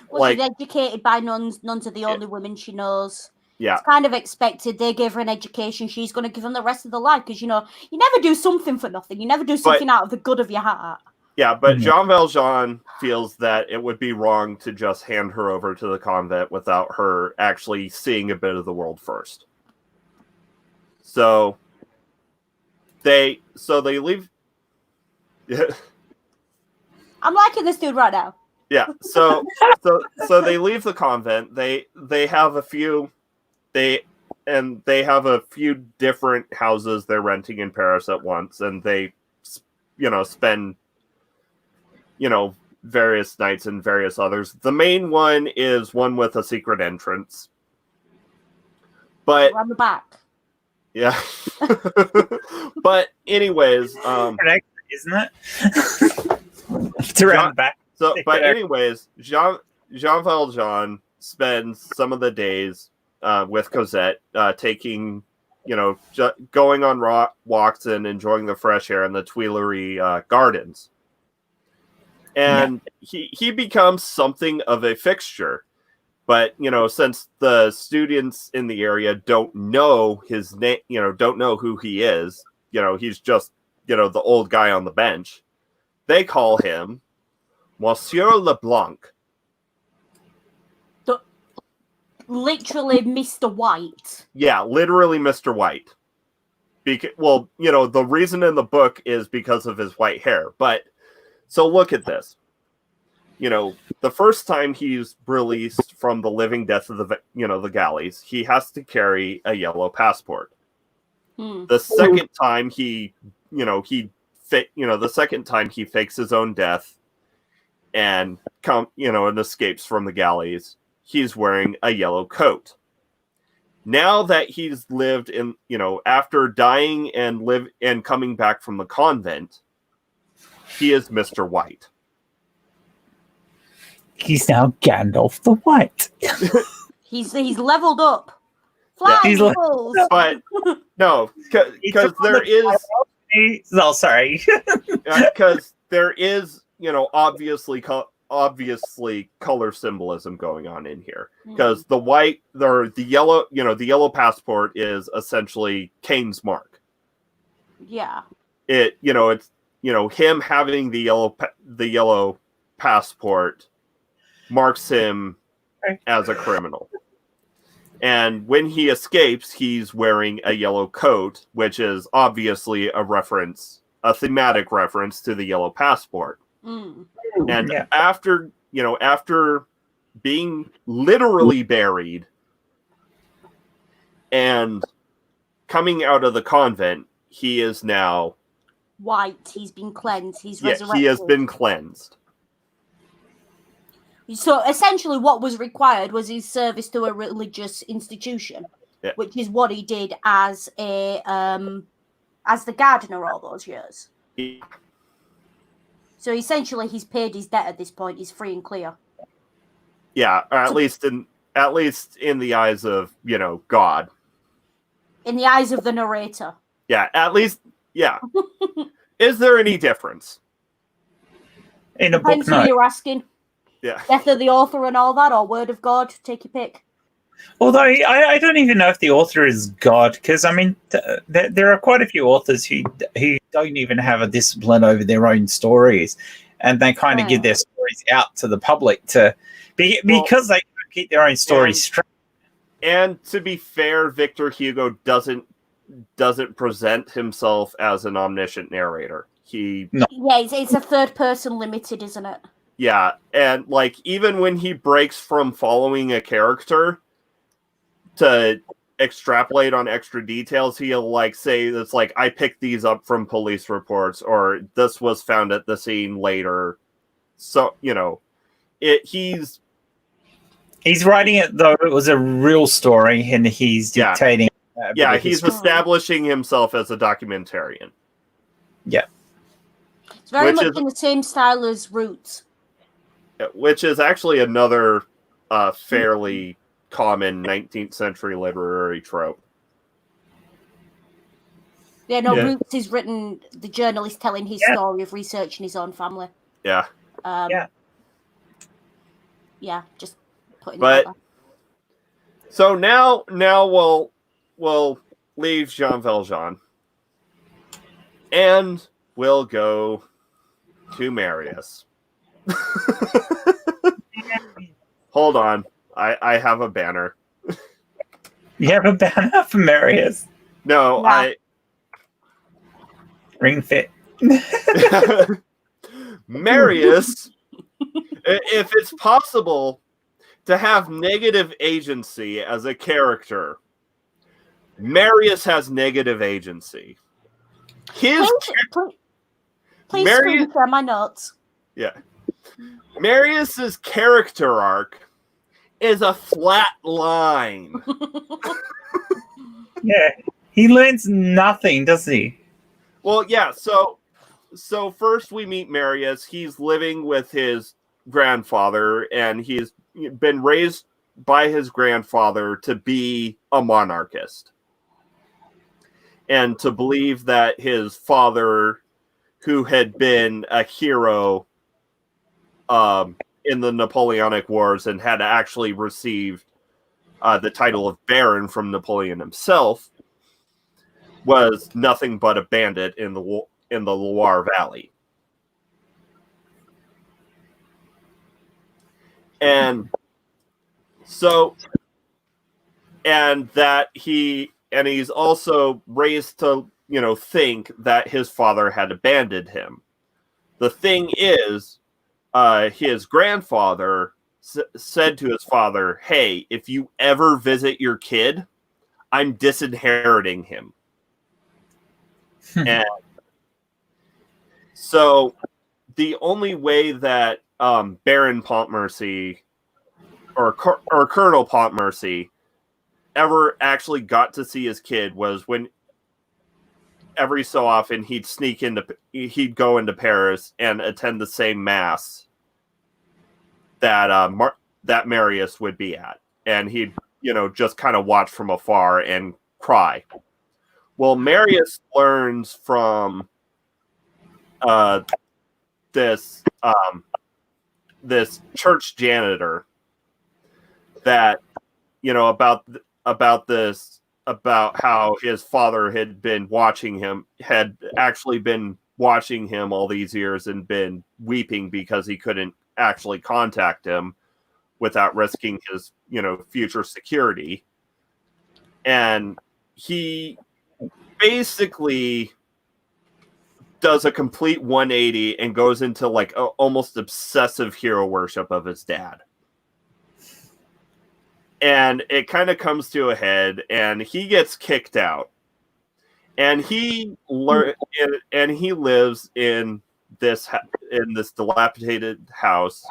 Well, she's educated by nuns. Nuns are the only women she knows. Yeah. It's kind of expected. They gave her an education. She's going to give them the rest of their life, because, you never do something for nothing. You never do something out of the good of your heart. Yeah, but Jean Valjean feels that it would be wrong to just hand her over to the convent without her actually seeing a bit of the world first. So they leave. I'm liking this dude right now. Yeah, so they leave the convent. They have a few different houses they're renting in Paris at once, and they spend various nights in various others. The main one is one with a secret entrance. But around the back. Yeah. But anyways, isn't it? It's around the back. So, but anyways, Jean Valjean spends some of the days with Cosette, taking, going on walks and enjoying the fresh air in the Tuileries gardens. And he becomes something of a fixture. But, since the students in the area don't know his name, don't know who he is, he's just, the old guy on the bench, they call him Monsieur Leblanc. Literally Mr. White. Yeah, literally Mr. White. The reason in the book is because of his white hair. But, so look at this. The first time he's released from the living death of the galleys, he has to carry a yellow passport. The second time the second time he fakes his own death and and escapes from the galleys, he's wearing a yellow coat. Now that he's lived in, after dying and coming back from the convent, he is Mr. White. He's now Gandalf the White. he's leveled up. Flying levels. But no, because there is. Oh, sorry. Because there is, obviously color symbolism going on in here. Because the white, the yellow, the yellow passport is essentially Cain's mark. Yeah. It's him having the yellow passport marks him as a criminal. And when he escapes, he's wearing a yellow coat, which is obviously a thematic reference to the yellow passport. And after being literally buried and coming out of the convent, he is now white. He's been cleansed. He's resurrected. He has been cleansed. So essentially what was required was his service to a religious institution, which is what he did as the gardener all those years. Yeah. So essentially he's paid his debt at this point. He's free and clear. Yeah, or at least in the eyes of, God. In the eyes of the narrator. Yeah, at least, yeah. Is there any difference? In a Depends book, who no. you're asking. Yeah. Death of the author and all that, or Word of God. Take your pick. Although I don't even know if the author is God, because I mean, there are quite a few authors who don't even have a discipline over their own stories, and they kind of give their stories out to the public because they don't keep their own stories straight. And to be fair, Victor Hugo doesn't present himself as an omniscient narrator. Yeah, it's a third person limited, isn't it? Yeah, and like even when he breaks from following a character to extrapolate on extra details, he'll like say it's like, I picked these up from police reports, or this was found at the scene later. So, you know, he's writing it though it was a real story, and he's dictating. Yeah, he's establishing himself as a documentarian. Yeah. It's very much in the same style as Roots. Which is actually another fairly common 19th century literary trope. Yeah, no, Roots is written, the journalist telling his story of researching his own family. Yeah. Yeah, just putting it out there. So now we'll leave Jean Valjean and we'll go to Marius. Hold on. I have a banner. You have a banner for Marius? No, yeah. Ring fit. Marius, if it's possible to have negative agency as a character, Marius has negative agency. Please screen share my notes. Yeah. Marius's character arc is a flat line. Yeah. He learns nothing, does he? Well, yeah, so first we meet Marius. He's living with his grandfather, and he's been raised by his grandfather to be a monarchist. And to believe that his father, who had been a hero in the Napoleonic Wars and had actually received the title of Baron from Napoleon himself, was nothing but a bandit in the Loire Valley. And so, and that he's also raised to, think that his father had abandoned him. The thing is, his grandfather said to his father, "Hey, if you ever visit your kid, I'm disinheriting him." And so the only way that Baron Pontmercy or Colonel Pontmercy ever actually got to see his kid was when every so often he'd go into Paris and attend the same mass that that Marius would be at, and he'd just kind of watch from afar and cry. Well, Marius learns from this church janitor that about how his father had actually been watching him all these years and been weeping because he couldn't actually contact him without risking his future security. And he basically does a complete 180 and goes into like almost obsessive hero worship of his dad. And it kind of comes to a head, and he gets kicked out. And he lives in this dilapidated house,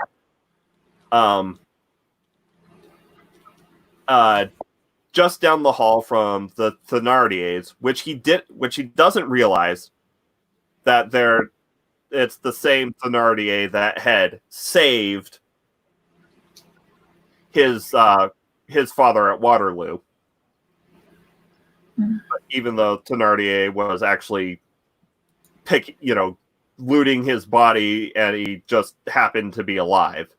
just down the hall from the Thenardiers, which he doesn't realize that it's the same Thenardier that had saved his father at Waterloo. But even though Thenardier was actually looting his body, and he just happened to be alive.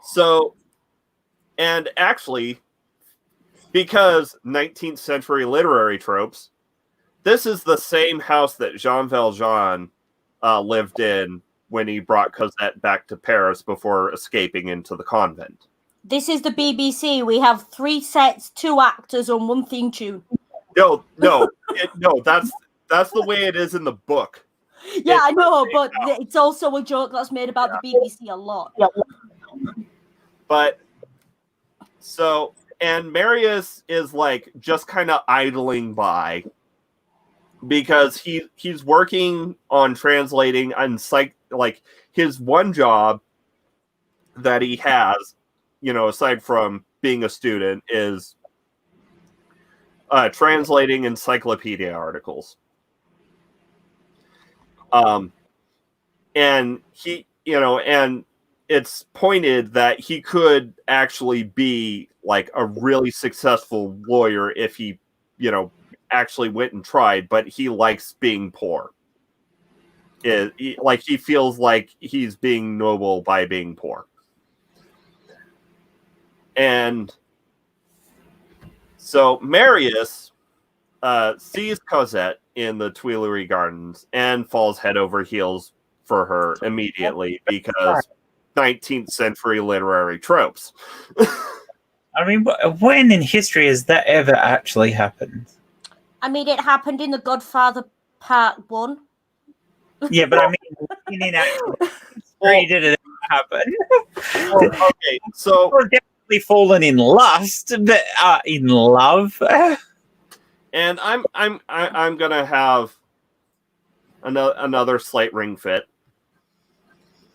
So, and actually, because 19th century literary tropes, this is the same house that Jean Valjean lived in when he brought Cosette back to Paris before escaping into the convent. This is the BBC. We have 3 sets, 2 actors, and 1 theme tune. No, that's the way it is in the book. Yeah, I know, but it's also a joke that's made about the BBC a lot. But so, and Marius is like just kind of idling by because he's working on translating and like his one job that he has, aside from being a student, is translating encyclopedia articles. And he, and it's pointed that he could actually be like a really successful lawyer if he, actually went and tried, but he likes being poor. He feels like he's being noble by being poor. And so Marius sees Cosette in the Tuileries Gardens and falls head over heels for her immediately because 19th century literary tropes. I mean, when in history has that ever actually happened? I mean, it happened in The Godfather Part 1. Yeah, but I mean, in actual history, did it ever happen? Okay, so We're definitely fallen in lust, but in love. And I'm gonna have another slight ring fit.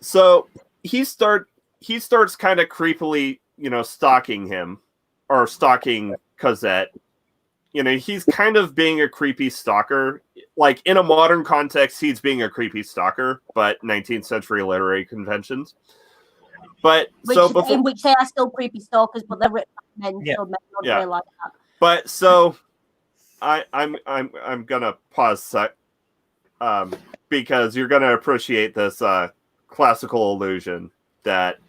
So he starts kind of creepily, stalking him or stalking Cosette. He's kind of being a creepy stalker. Like in a modern context, he's being a creepy stalker, but 19th century literary conventions. But In which they are still creepy stalkers, but they're written by men, so men don't really like that. But so I'm gonna pause because you're gonna appreciate this classical illusion that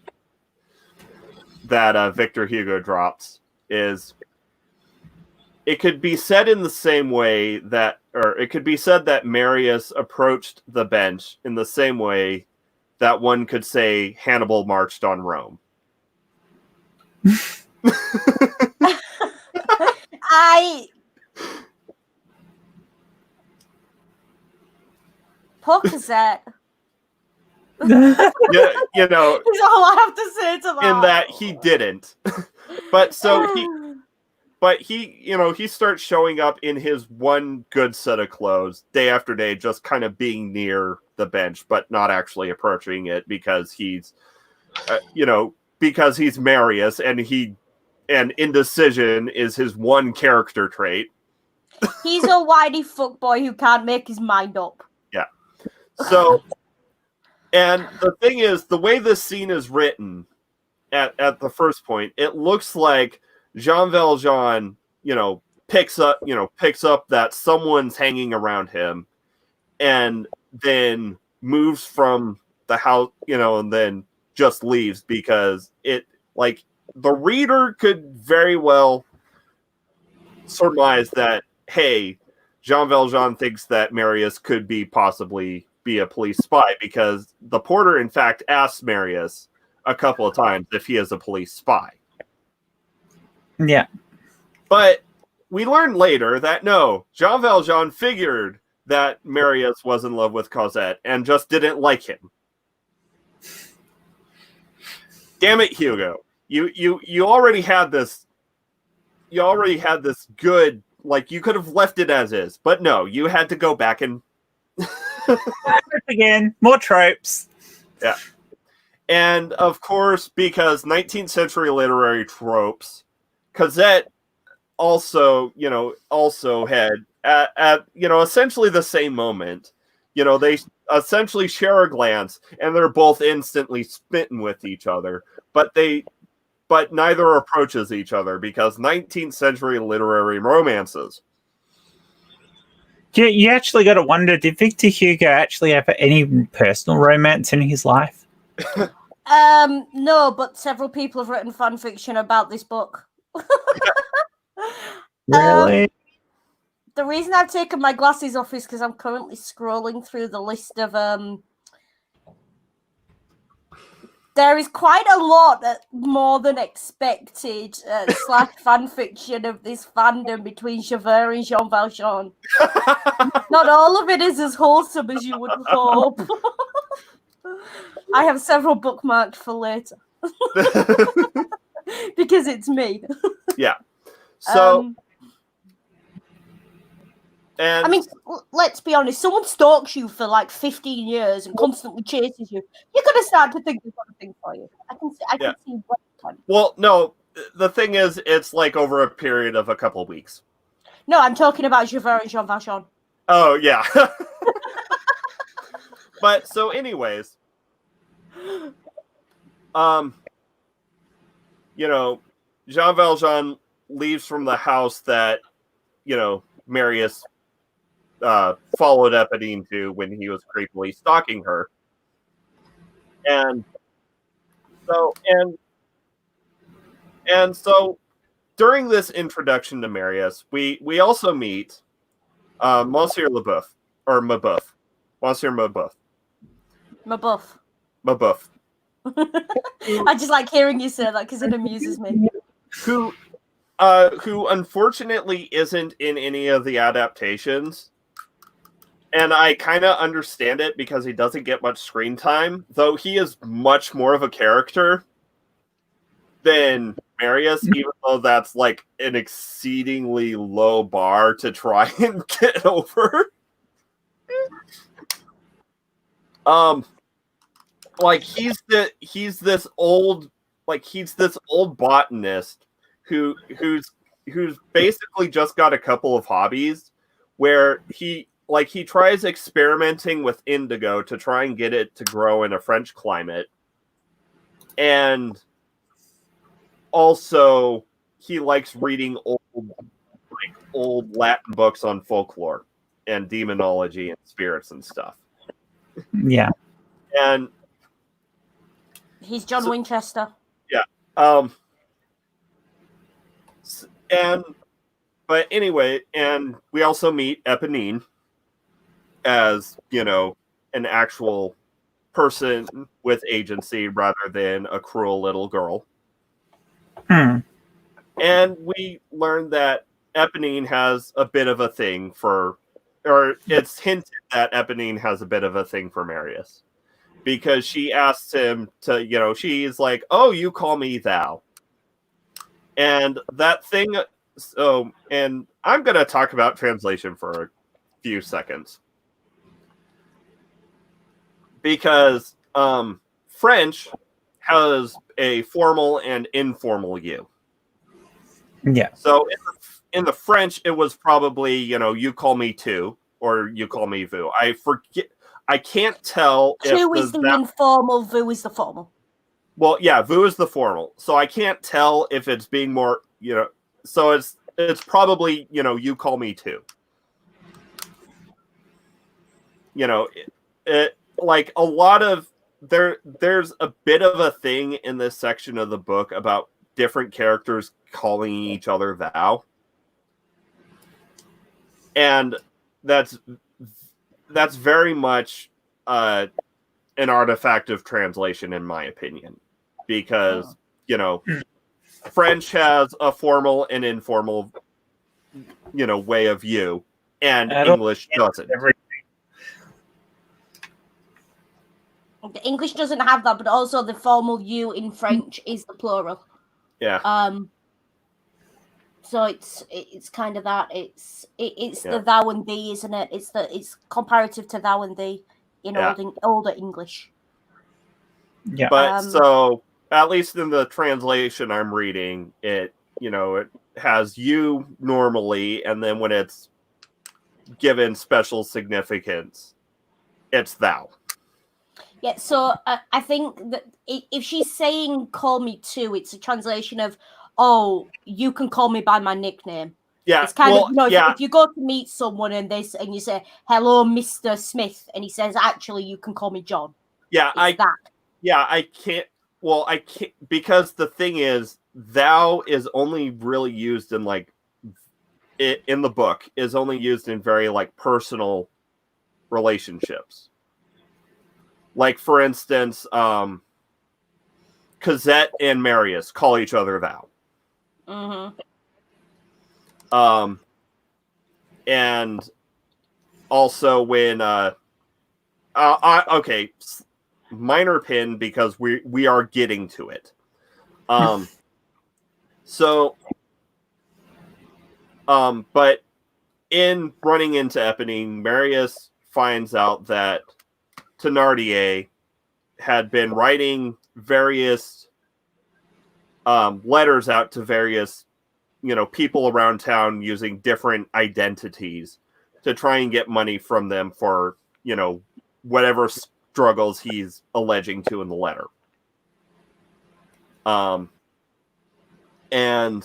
Victor Hugo drops. Is it could be said in the same way that, or it could be said that Marius approached the bench in the same way that one could say Hannibal marched on Rome. Poor Cosette. Yeah, That's all I have to say to that. In that he didn't. But he starts showing up in his one good set of clothes day after day, just kind of being near the bench, but not actually approaching it because he's, because he's Marius and indecision is his one character trait. He's a whiny fuckboy who can't make his mind up. Yeah. So, and the thing is, the way this scene is written at the first point, it looks like Jean Valjean, picks up that someone's hanging around him and then moves from the house, and then just leaves because the reader could very well surmise that, hey, Jean Valjean thinks that Marius could possibly be a police spy because the porter, in fact, asks Marius a couple of times if he is a police spy. Yeah. But we learn later that no, Jean Valjean figured that Marius was in love with Cosette and just didn't like him. Damn it, Hugo. You already had this good, you could have left it as is, but no, you had to go back and again, more tropes. Yeah. And of course, because 19th century literary tropes, Cosette also had at essentially the same moment, they essentially share a glance and they're both instantly smitten with each other, but neither approaches each other because 19th century literary romances You actually got to wonder, did Victor Hugo actually have any personal romance in his life? No, but several people have written fan fiction about this book. Really? The reason I've taken my glasses off is because I'm currently scrolling through the list of there is quite a lot more than expected / fan fiction of this fandom between Javert and Jean Valjean. Not all of it is as wholesome as you would hope. I have several bookmarked for later. Because it's me. Yeah. So and I mean, let's be honest, someone stalks you for like 15 years and constantly chases you. You're going to start to think there's other things for you. I can see what. Well, no, the thing is, it's like over a period of a couple of weeks. No, I'm talking about Javert and Jean Valjean. Oh, yeah. But so anyways, Jean Valjean leaves from the house that, Marius followed Eponine to when he was creepily stalking her. And so during this introduction to Marius, we also meet Monsieur Leboeuf, or Mabeuf. Monsieur Mabeuf. Mabeuf. I just like hearing you say that because it amuses me. Who unfortunately isn't in any of the adaptations. And I kind of understand it because he doesn't get much screen time, though he is much more of a character than Marius, even though that's like an exceedingly low bar to try and get over. Like he's this old botanist who's basically just got a couple of hobbies where he tries experimenting with indigo to try and get it to grow in a French climate. And also he likes reading old Latin books on folklore and demonology and spirits and stuff. Yeah. And he's John Winchester. Yeah. But anyway, and we also meet Eponine as, an actual person with agency rather than a cruel little girl. And we learn that Eponine has a bit of a thing or it's hinted that Eponine has a bit of a thing for Marius. Because she asks him to, she's like, oh, you call me thou. And that thing, and I'm going to talk about translation for a few seconds. Because French has a formal and informal you. Yeah. So in the French, it was probably, you call me tu, or you call me vous. I forget. I can't tell if tu is the informal, vous is the formal. Well, yeah, vous is the formal. So I can't tell if it's being more, so it's probably, you call me tu. It like a lot of there's a bit of a thing in this section of the book about different characters calling each other thou. And that's very much an artifact of translation, in my opinion, because French has a formal and informal way of you, and English doesn't. The English doesn't have that, but also the formal you in French is the plural. Yeah. So it's kind of that. It's the thou and thee, isn't it? It's comparative to thou and thee in older English. Yeah. But so at least in the translation I'm reading, it has you normally, and then when it's given special significance, it's thou. Yeah, so I think that if she's saying call me tu, it's a translation of, oh, you can call me by my nickname. Yeah, It's kind well, of, you know, yeah, if you go to meet someone and you say, "Hello, Mr. Smith," and he says, "Actually, you can call me John." yeah, It's that. yeah, I can't. Well, I can't, because the thing is, thou is only really used in like in the book is only used in very like personal relationships. Like for instance, Cosette and Marius call each other thou. Mm-hmm. And also when okay, minor pin because we are getting to it. So but in running into Eponine, Marius finds out that Thenardier had been writing various letters out to various, you know, people around town using different identities to try and get money from them for, you know, whatever struggles he's alleging to in the letter. And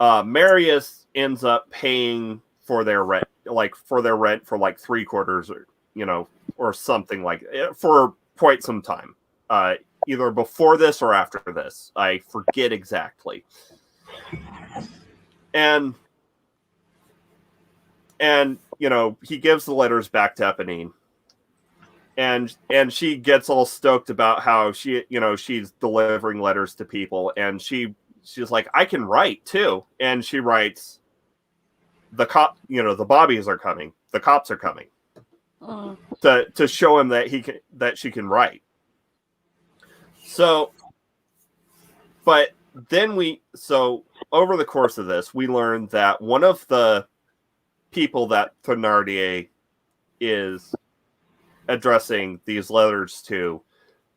Marius ends up paying for their rent, for like 3/4, or, you know, or something like it, for quite some time. Either before this or after this. I forget exactly. And you know, he gives the letters back to Eponine. And she gets all stoked about how she, you know, she's delivering letters to people, and she's like, I can write too. And she writes, the bobbies are coming, the cops are coming, to show him that she can write. So, but then over the course of this, we learned that one of the people that Thenardier is addressing these letters to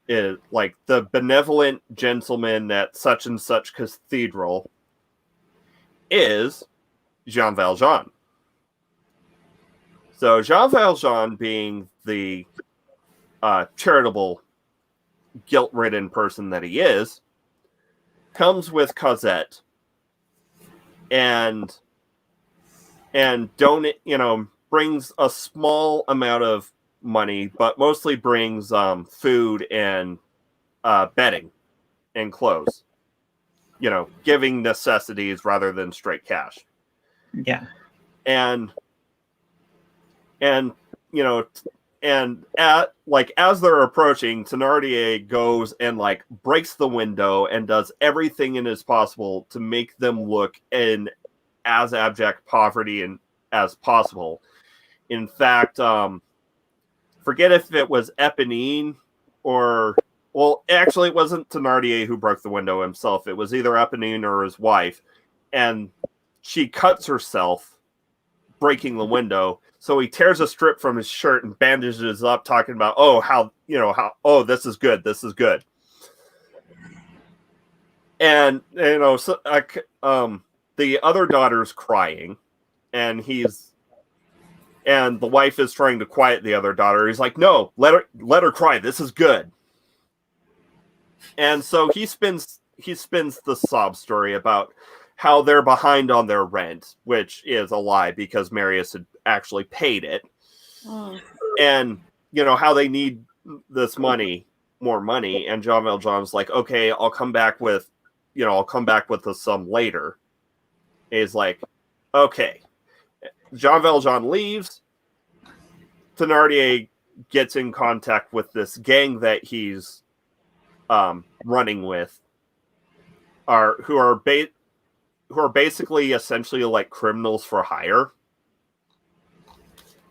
is like the benevolent gentleman at such and such cathedral is Jean Valjean. So Jean Valjean, being the charitable, guilt-ridden person that he is, comes with Cosette and brings a small amount of money, but mostly brings food and bedding and clothes. You know, giving necessities rather than straight cash. Yeah. And you know, and as they're approaching, Thenardier goes and like breaks the window and does everything in his possible to make them look in as abject poverty and as possible. In fact, forget if it was Eponine or, well, actually it wasn't Thenardier who broke the window himself. It was either Eponine or his wife, and she cuts herself breaking the window. So he tears a strip from his shirt and bandages up, talking about, this is good, this is good. And you know, so, the other daughter's crying, and the wife is trying to quiet the other daughter. He's like, no, let her cry. This is good. And so he spins the sob story about how they're behind on their rent, which is a lie because Marius had actually paid it. And, you know, how they need this money, more money. And Jean Valjean's like, okay, I'll come back with the sum later. And he's like, okay. Jean Valjean leaves. Thenardier gets in contact with this gang that he's running with, who are basically essentially like criminals for hire.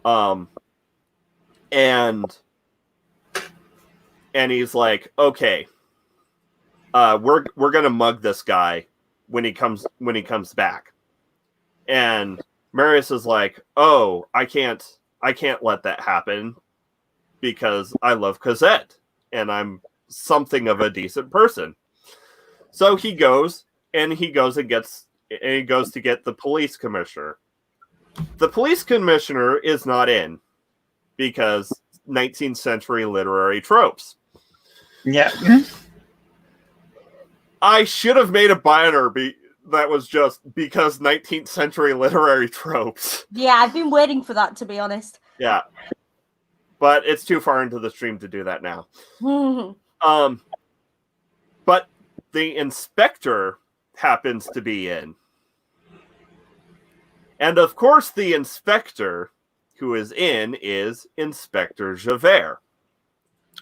And he's like, okay, we're gonna mug this guy when he comes back. And Marius is like, oh, I can't let that happen because I love Cosette and I'm something of a decent person. So he goes to get the police commissioner. The police commissioner is not in because 19th century literary tropes. Yeah. I should have made a banner that was just because 19th century literary tropes. Yeah, I've been waiting for that, to be honest. Yeah. But it's too far into the stream to do that now. But the inspector happens to be in. And of course, the inspector who is in is Inspector Javert.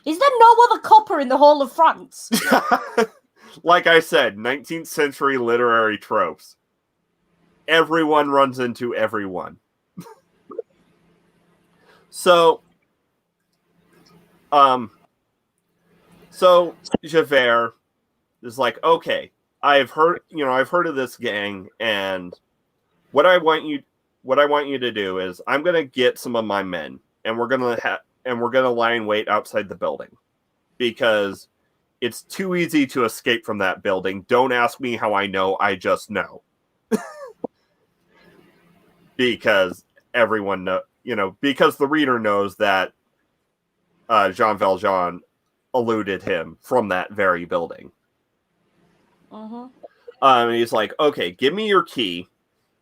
Is there no other copper in the whole of France? Like I said, 19th century literary tropes. Everyone runs into everyone. So Javert is like, okay, I've heard of this gang, and what I want you to do is I'm gonna get some of my men, and we're gonna lie in wait outside the building, because it's too easy to escape from that building. Don't ask me how I know, I just know. Because everyone because the reader knows that Jean Valjean eluded him from that very building. He's like, okay, give me your key.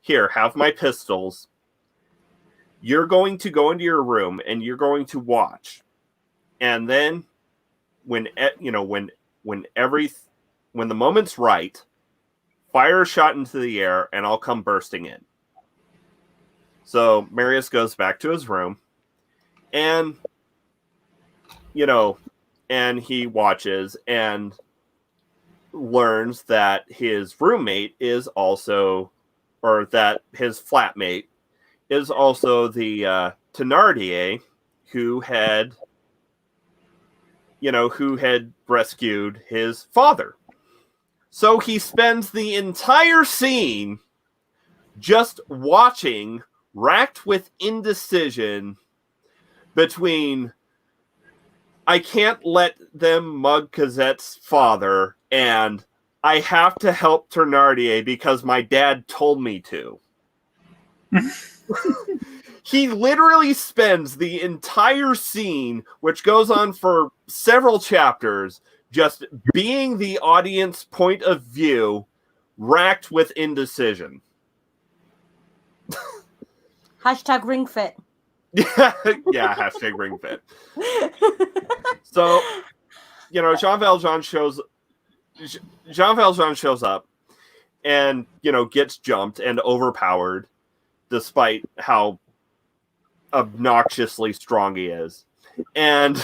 Here, have my pistols. You're going to go into your room and you're going to watch. And then when the moment's right, fire a shot into the air and I'll come bursting in. So Marius goes back to his room and and he watches and learns that his roommate is also, or that his flatmate is also the Thenardier who had rescued his father. So he spends the entire scene just watching, racked with indecision between I can't let them mug Cosette's father and I have to help Thenardier because my dad told me to. He literally spends the entire scene, which goes on for several chapters, just being the audience point of view, racked with indecision. Hashtag ring fit. Yeah, hashtag ring fit. So, Jean Valjean shows up and, gets jumped and overpowered despite how obnoxiously strong he is. And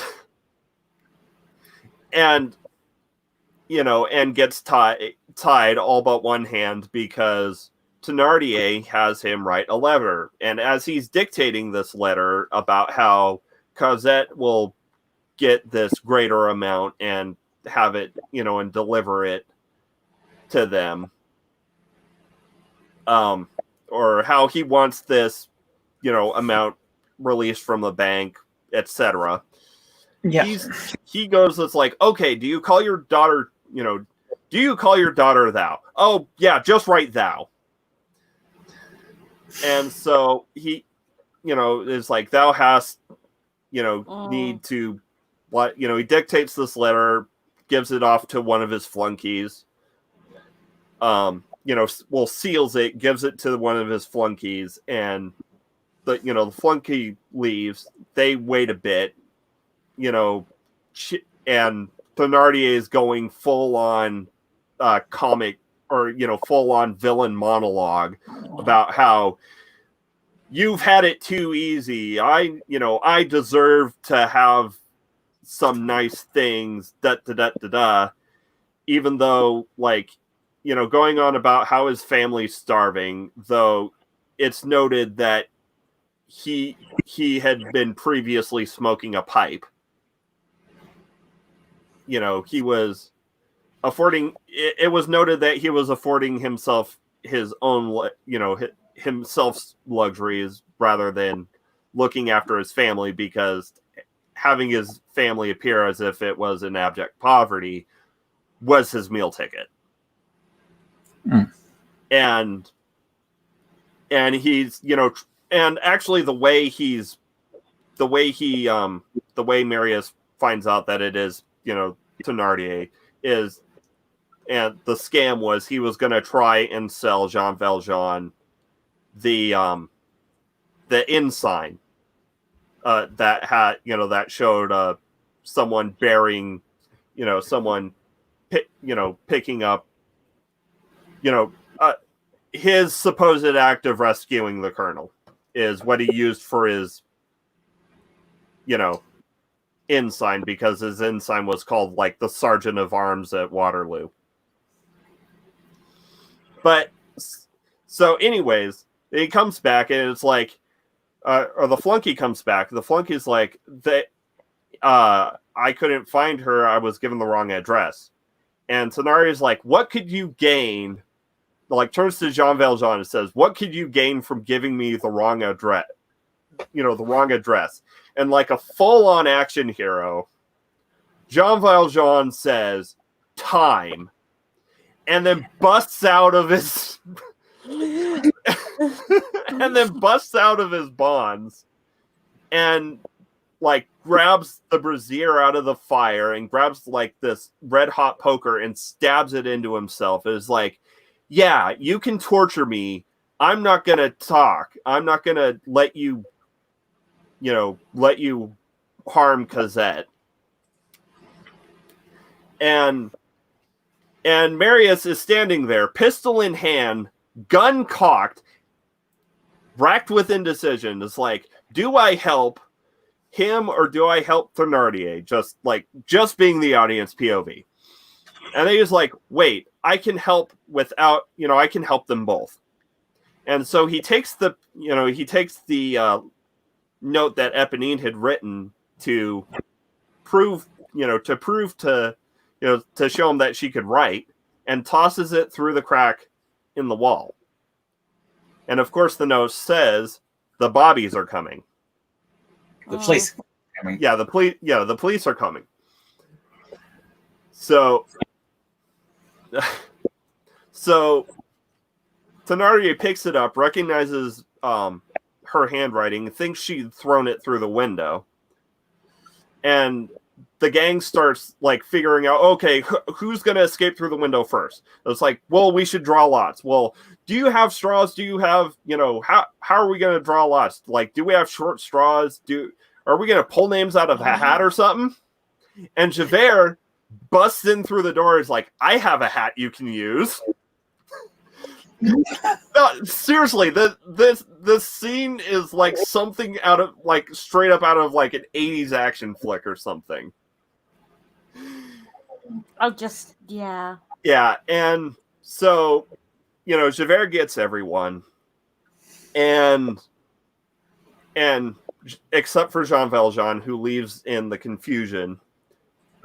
gets tied all but one hand because Thenardier has him write a letter. And as he's dictating this letter about how Cosette will get this greater amount and have it, and deliver it to them, or how he wants this, amount released from the bank, etc. Yeah. He goes, it's like, okay, do you call your daughter thou? Oh, yeah, just write thou. And so he, is like, thou hast, need to, what, he dictates this letter, gives it off to one of his flunkies, seals it, gives it to one of his flunkies, and the flunky leaves. They wait a bit, and Thenardier is going full on comic, or full on villain monologue about how you've had it too easy. I deserve to have some nice things, even though, going on about how his family's starving, though it's noted that he had been previously smoking a pipe. He was affording, it was noted that he was affording himself his own, himself's luxuries rather than looking after his family, because having his family appear as if it was in abject poverty was his meal ticket. And he's, and actually the way Marius finds out that it is, Thenardier is and the scam was he was going to try and sell Jean Valjean the ensign that had, that showed someone bearing, someone picking up, his supposed act of rescuing the colonel is what he used for his, ensign, because his ensign was called like the Sergeant of Arms at Waterloo. But so anyways, he comes back and it's like, or the flunky comes back. The flunky's like, I couldn't find her. I was given the wrong address. And Tennardiers like, what could you gain? Like, turns to Jean Valjean and says, what could you gain from giving me the wrong address? The wrong address. And like a full-on action hero, Jean Valjean says, time. And then busts out of his... and then busts out of his bonds and like grabs the brazier out of the fire and grabs like this red hot poker and stabs it into himself. It's like, yeah, you can torture me. I'm not going to talk. I'm not going to let you harm Cosette. And Marius is standing there, pistol in hand, gun cocked, racked with indecision. It's like, do I help him or do I help Thenardier? Just being the audience POV. And then he's like, wait, I can help without, I can help them both. And so he takes the note that Eponine had written to prove to show him that she could write, and tosses it through the crack in the wall. And of course the note says the bobbies are coming. The police are coming. Yeah, the police are coming. So Thenardier picks it up, recognizes her handwriting, thinks she'd thrown it through the window. And the gang starts like figuring out, okay, who's going to escape through the window first? It's like, well, we should draw lots. Well, do you have straws? Do you have, how are we going to draw lots? Like, do we have short straws? Are we going to pull names out of a hat or something? And Javert busts in through the door. Is like, I have a hat you can use. No, seriously, this scene is like something out of like straight up out of like an 80s action flick or something. Yeah. Yeah, and so, Javert gets everyone, and except for Jean Valjean, who leaves in the confusion,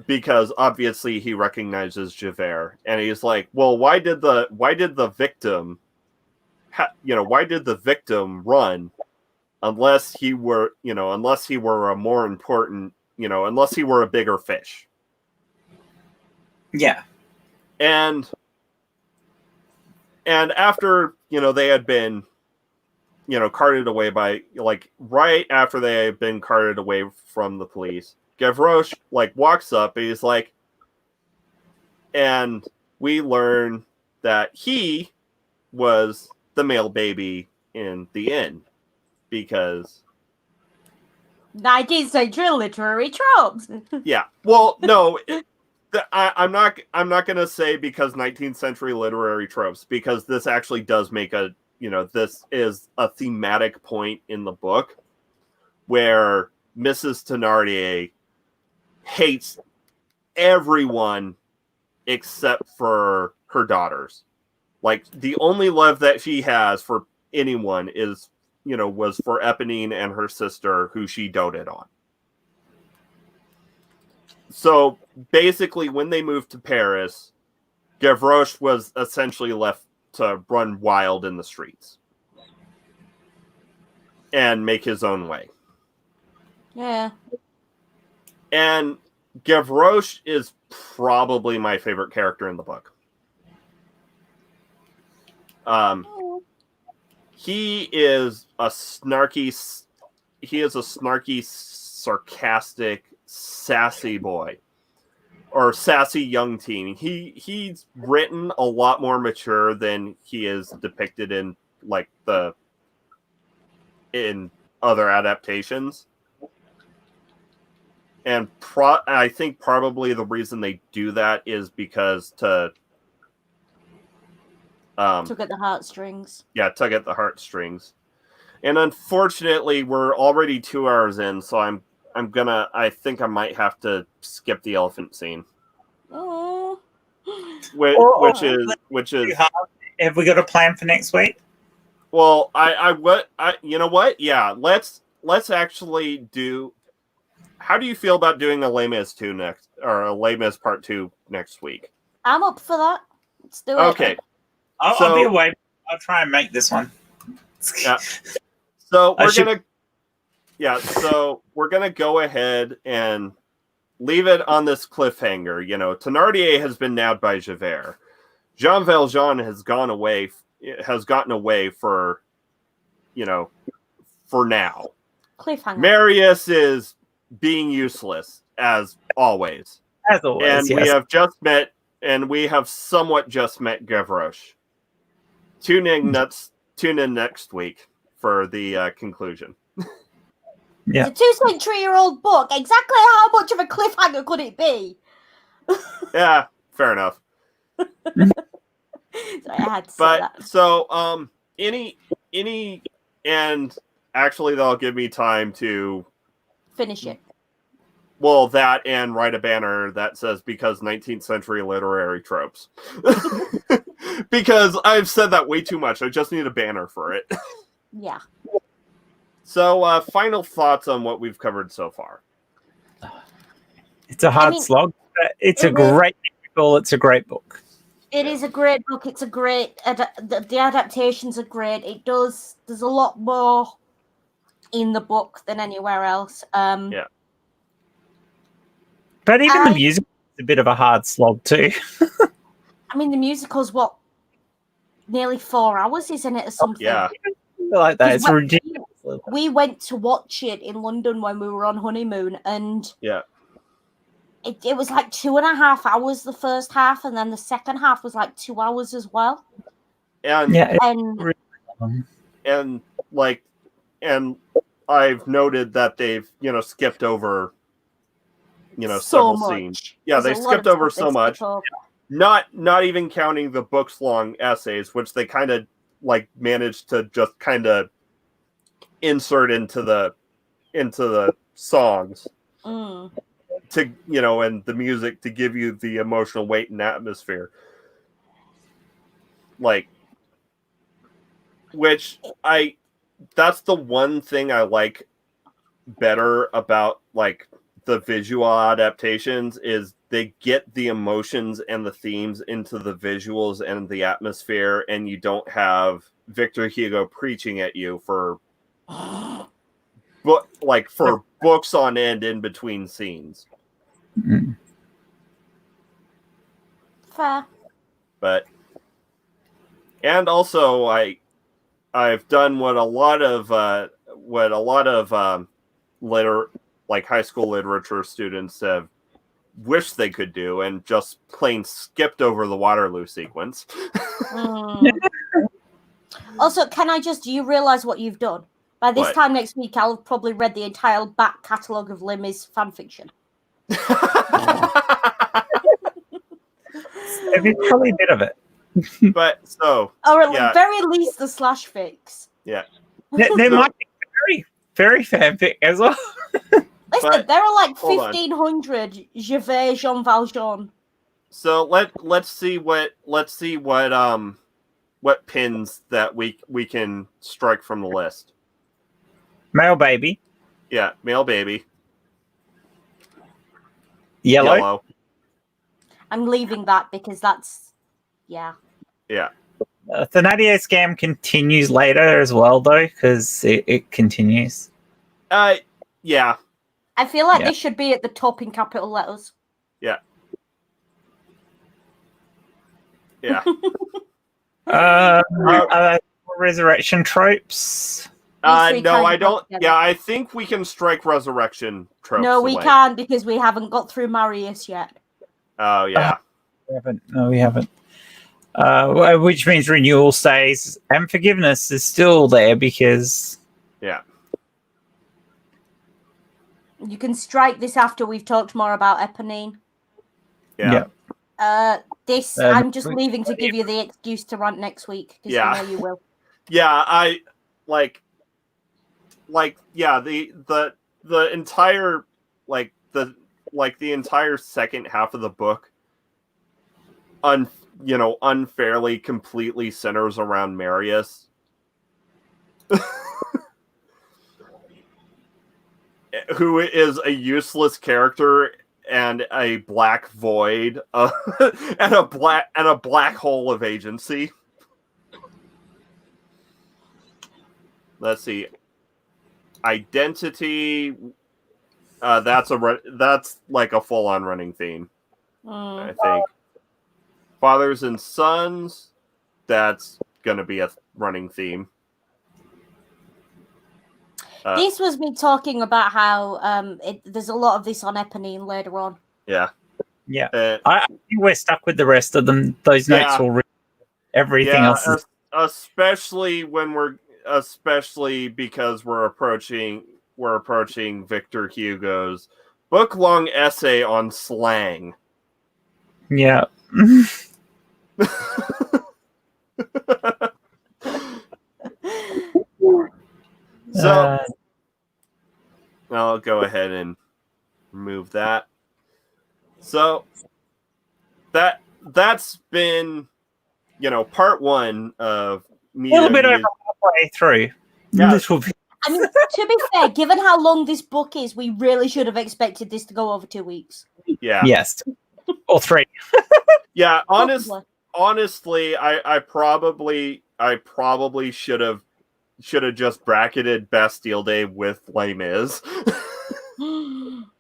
because obviously he recognizes Javert, and he's like, well, why did the victim run unless he were a more important, unless he were a bigger fish. Yeah. And after, they had been, carted away by, like, right after they had been carted away from the police, Gavroche, like, walks up and he's like, and we learn that he was the male baby in the inn, because 19th century literary tropes. Yeah. Well, no, I'm not going to say because 19th century literary tropes, because this actually does make this is a thematic point in the book where Mrs. Thenardier hates everyone except for her daughters. Like, the only love that she has for anyone is, was for Eponine and her sister, who she doted on. So basically, when they moved to Paris, Gavroche was essentially left to run wild in the streets and make his own way. Yeah. And Gavroche is probably my favorite character in the book. He is a snarky, sarcastic, sassy boy or sassy young teen. He's written a lot more mature than he is depicted in like in other adaptations. And I think probably the reason they do that is because to Tug at the heartstrings. Yeah, tug at the heartstrings. And unfortunately, we're already 2 hours in, so I think I might have to skip the elephant scene. Oh. Which is Have we got a plan for next week? Well, you know what? Yeah, let's actually do. How do you feel about doing a Les Mis 2 next, or a Les Mis Part 2 next week? I'm up for that. Let's do it. Okay. I'll be away. I'll try and make this one. Yeah. So we're gonna go ahead and leave it on this cliffhanger. You know, Thenardier has been nabbed by Javert. Jean Valjean has gotten away for, for now. Cliffhanger. Marius is being useless as always. As always, and yes. we have somewhat just met Gavroche. Tune in next week for the conclusion. Yeah. It's a 2-century-old book. Exactly how much of a cliffhanger could it be? Yeah, fair enough. So I had to say that. So, and actually that'll give me time to Finish it. Well, that and write a banner that says because 19th century literary tropes. Because I've said that way too much. I just need a banner for it. Yeah. So, final thoughts on what we've covered so far. It's a hard slog. It's a great musical. It's a great book. It is a great book. It's a great... the adaptations are great. There's a lot more in the book than anywhere else. Yeah. But even the music is a bit of a hard slog too. I mean, the musical's nearly 4 hours, isn't it, or something? Yeah. Like that. It's ridiculous. We went to watch it in London when we were on honeymoon, and it was like 2.5 hours the first half, and then the second half was like 2 hours as well. And I've noted that they've skipped over several scenes. Yeah, they skipped over so much. Not even counting the books long essays, which they kind of managed to just kind of insert into the songs to and the music to give you the emotional weight and atmosphere. That's the one thing I like better about the visual adaptations is they get the emotions and the themes into the visuals and the atmosphere, and you don't have Victor Hugo preaching at you for books on end in between scenes. Fair. And also I've done what a lot of high school literature students have wished they could do, and just plain skipped over the Waterloo sequence. Also, do you realize what you've done? By this time next week, I'll have probably read the entire back catalogue of Les Mis fanfiction. It's probably a bit of it. Or at the very least, the slash fics. Yeah. There might be very fanfic as well. Listen, there are 1,500 Javert Jean Valjean. So let's see what pins that we can strike from the list. Male baby. Yeah, male baby. Yellow. I'm leaving that because that's yeah. Yeah. The Thenardier scam continues later as well, though, because it continues. Yeah. I feel like this should be at the top in capital letters. Yeah. Yeah. Resurrection tropes. No, I don't. Yeah, I think we can strike resurrection tropes. No, we can't because we haven't got through Marius yet. Oh yeah. We haven't. No, we haven't. Which means renewal stays and forgiveness is still there because Yeah. You can strike this after we've talked more about Eponine. Yeah. I'm just leaving to give you the excuse to rant next week because I know you will. Yeah, I like the entire the entire second half of the book unfairly completely centers around Marius. Who is a useless character and a black void and a black hole of agency. Let's see. Identity. That's like a full-on running theme. I think. Fathers and sons. That's gonna be a running theme. This was me talking about how there's a lot of this on Eponine later on. Yeah. I think we're stuck with the rest of them. Those notes will read everything else. Especially because we're approaching Victor Hugo's book-long essay on slang. Yeah. So I'll go ahead and remove that. So that's been, part one of me. A little bit over halfway through. Yeah. This will be... I mean, to be fair, given how long this book is, we really should have expected this to go over 2 weeks. Yeah. Yes. Or 3. Yeah. Honestly, I probably should have just bracketed Bastille Day with Les Mis.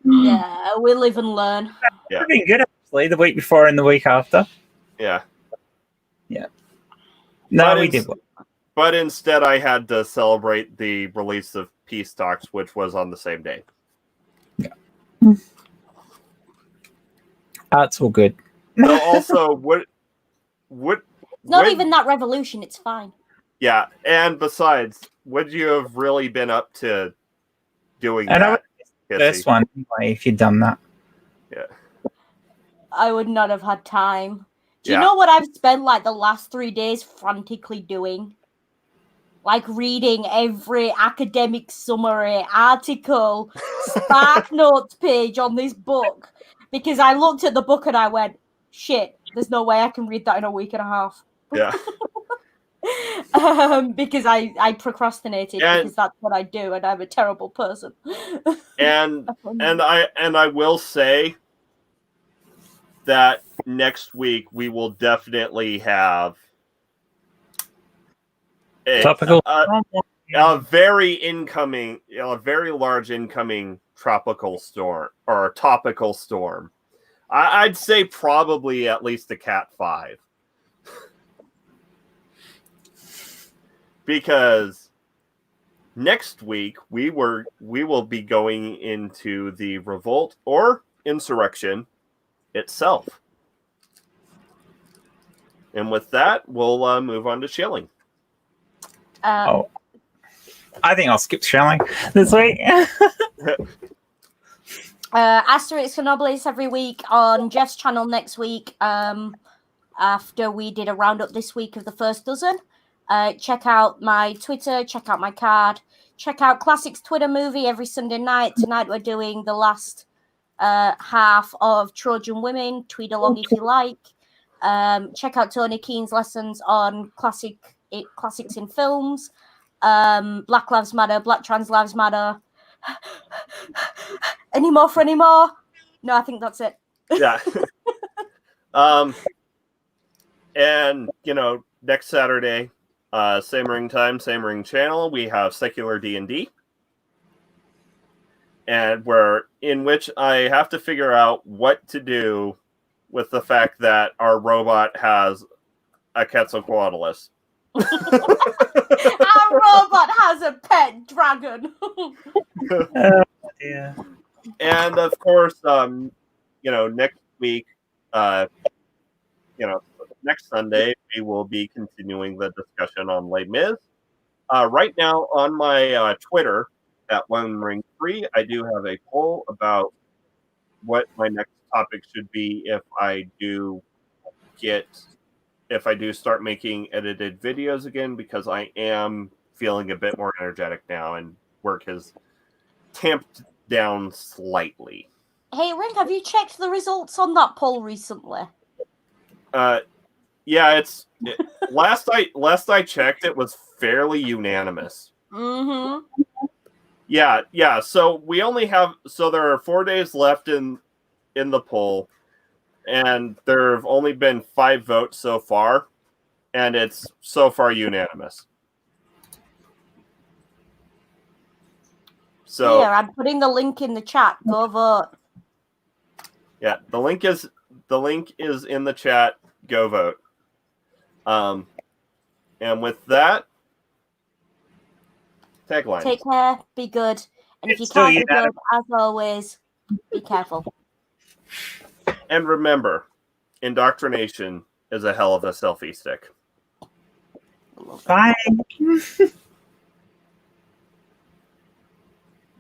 Yeah, we live and learn. Yeah. Been good actually. The week before and the week after. Yeah. Yeah. No, we did. But instead, I had to celebrate the release of Peace Talks, which was on the same day. Yeah. That's all good. So also, what? Not even that revolution. It's fine. Yeah, and besides, would you have really been up to doing that? I would first one anyway if you'd done that. Yeah. I would not have had time. Do you know what I've spent like the last 3 days frantically doing? Like reading every academic summary, article, Spark Notes page on this book. Because I looked at the book and I went, shit, there's no way I can read that in a week and a half. Yeah. Because I procrastinated because that's what I do and I'm a terrible person. and I will say that next week we will definitely have a very large incoming tropical storm or topical storm. I'd say probably at least a Cat 5. Because next week we will be going into the revolt or insurrection itself. And with that, we'll move on to Shilling. I think I'll skip Shilling this week. Asterix and Obelix every week on Jeff's channel next week. After we did a roundup this week of the first dozen. Check out my Twitter, check out my card, check out Classics Twitter movie every Sunday night. Tonight we're doing the last half of Trojan Women. Tweet along if you like. Check out Tony Keen's lessons on classics in films. Black Lives Matter, Black Trans Lives Matter. Any more for any more? No, I think that's it. Yeah. And next Saturday, same ring time, same ring channel, we have Secular D&D, and in which I have to figure out what to do with the fact that our robot has a Quetzalcoatlus. Our robot has a pet dragon. Yeah. And of course, next week next Sunday we will be continuing the discussion on Les Mis. Right now on my Twitter at OneRing3, I do have a poll about what my next topic should be if I do start making edited videos again, because I am feeling a bit more energetic now and work has tamped down slightly. Hey, Ring, have you checked the results on that poll recently? Yeah, last I checked, it was fairly unanimous. Mm-hmm. Yeah. So there are 4 days left in the poll, and there have only been 5 votes so far, and it's so far unanimous. So here, I'm putting the link in the chat. Go vote. Yeah, the link is in the chat. Go vote. And with that, tagline. Take care, be good, and if you It's still can't be unanimous. good, as always, be careful. And remember, indoctrination is a hell of a selfie stick. Bye.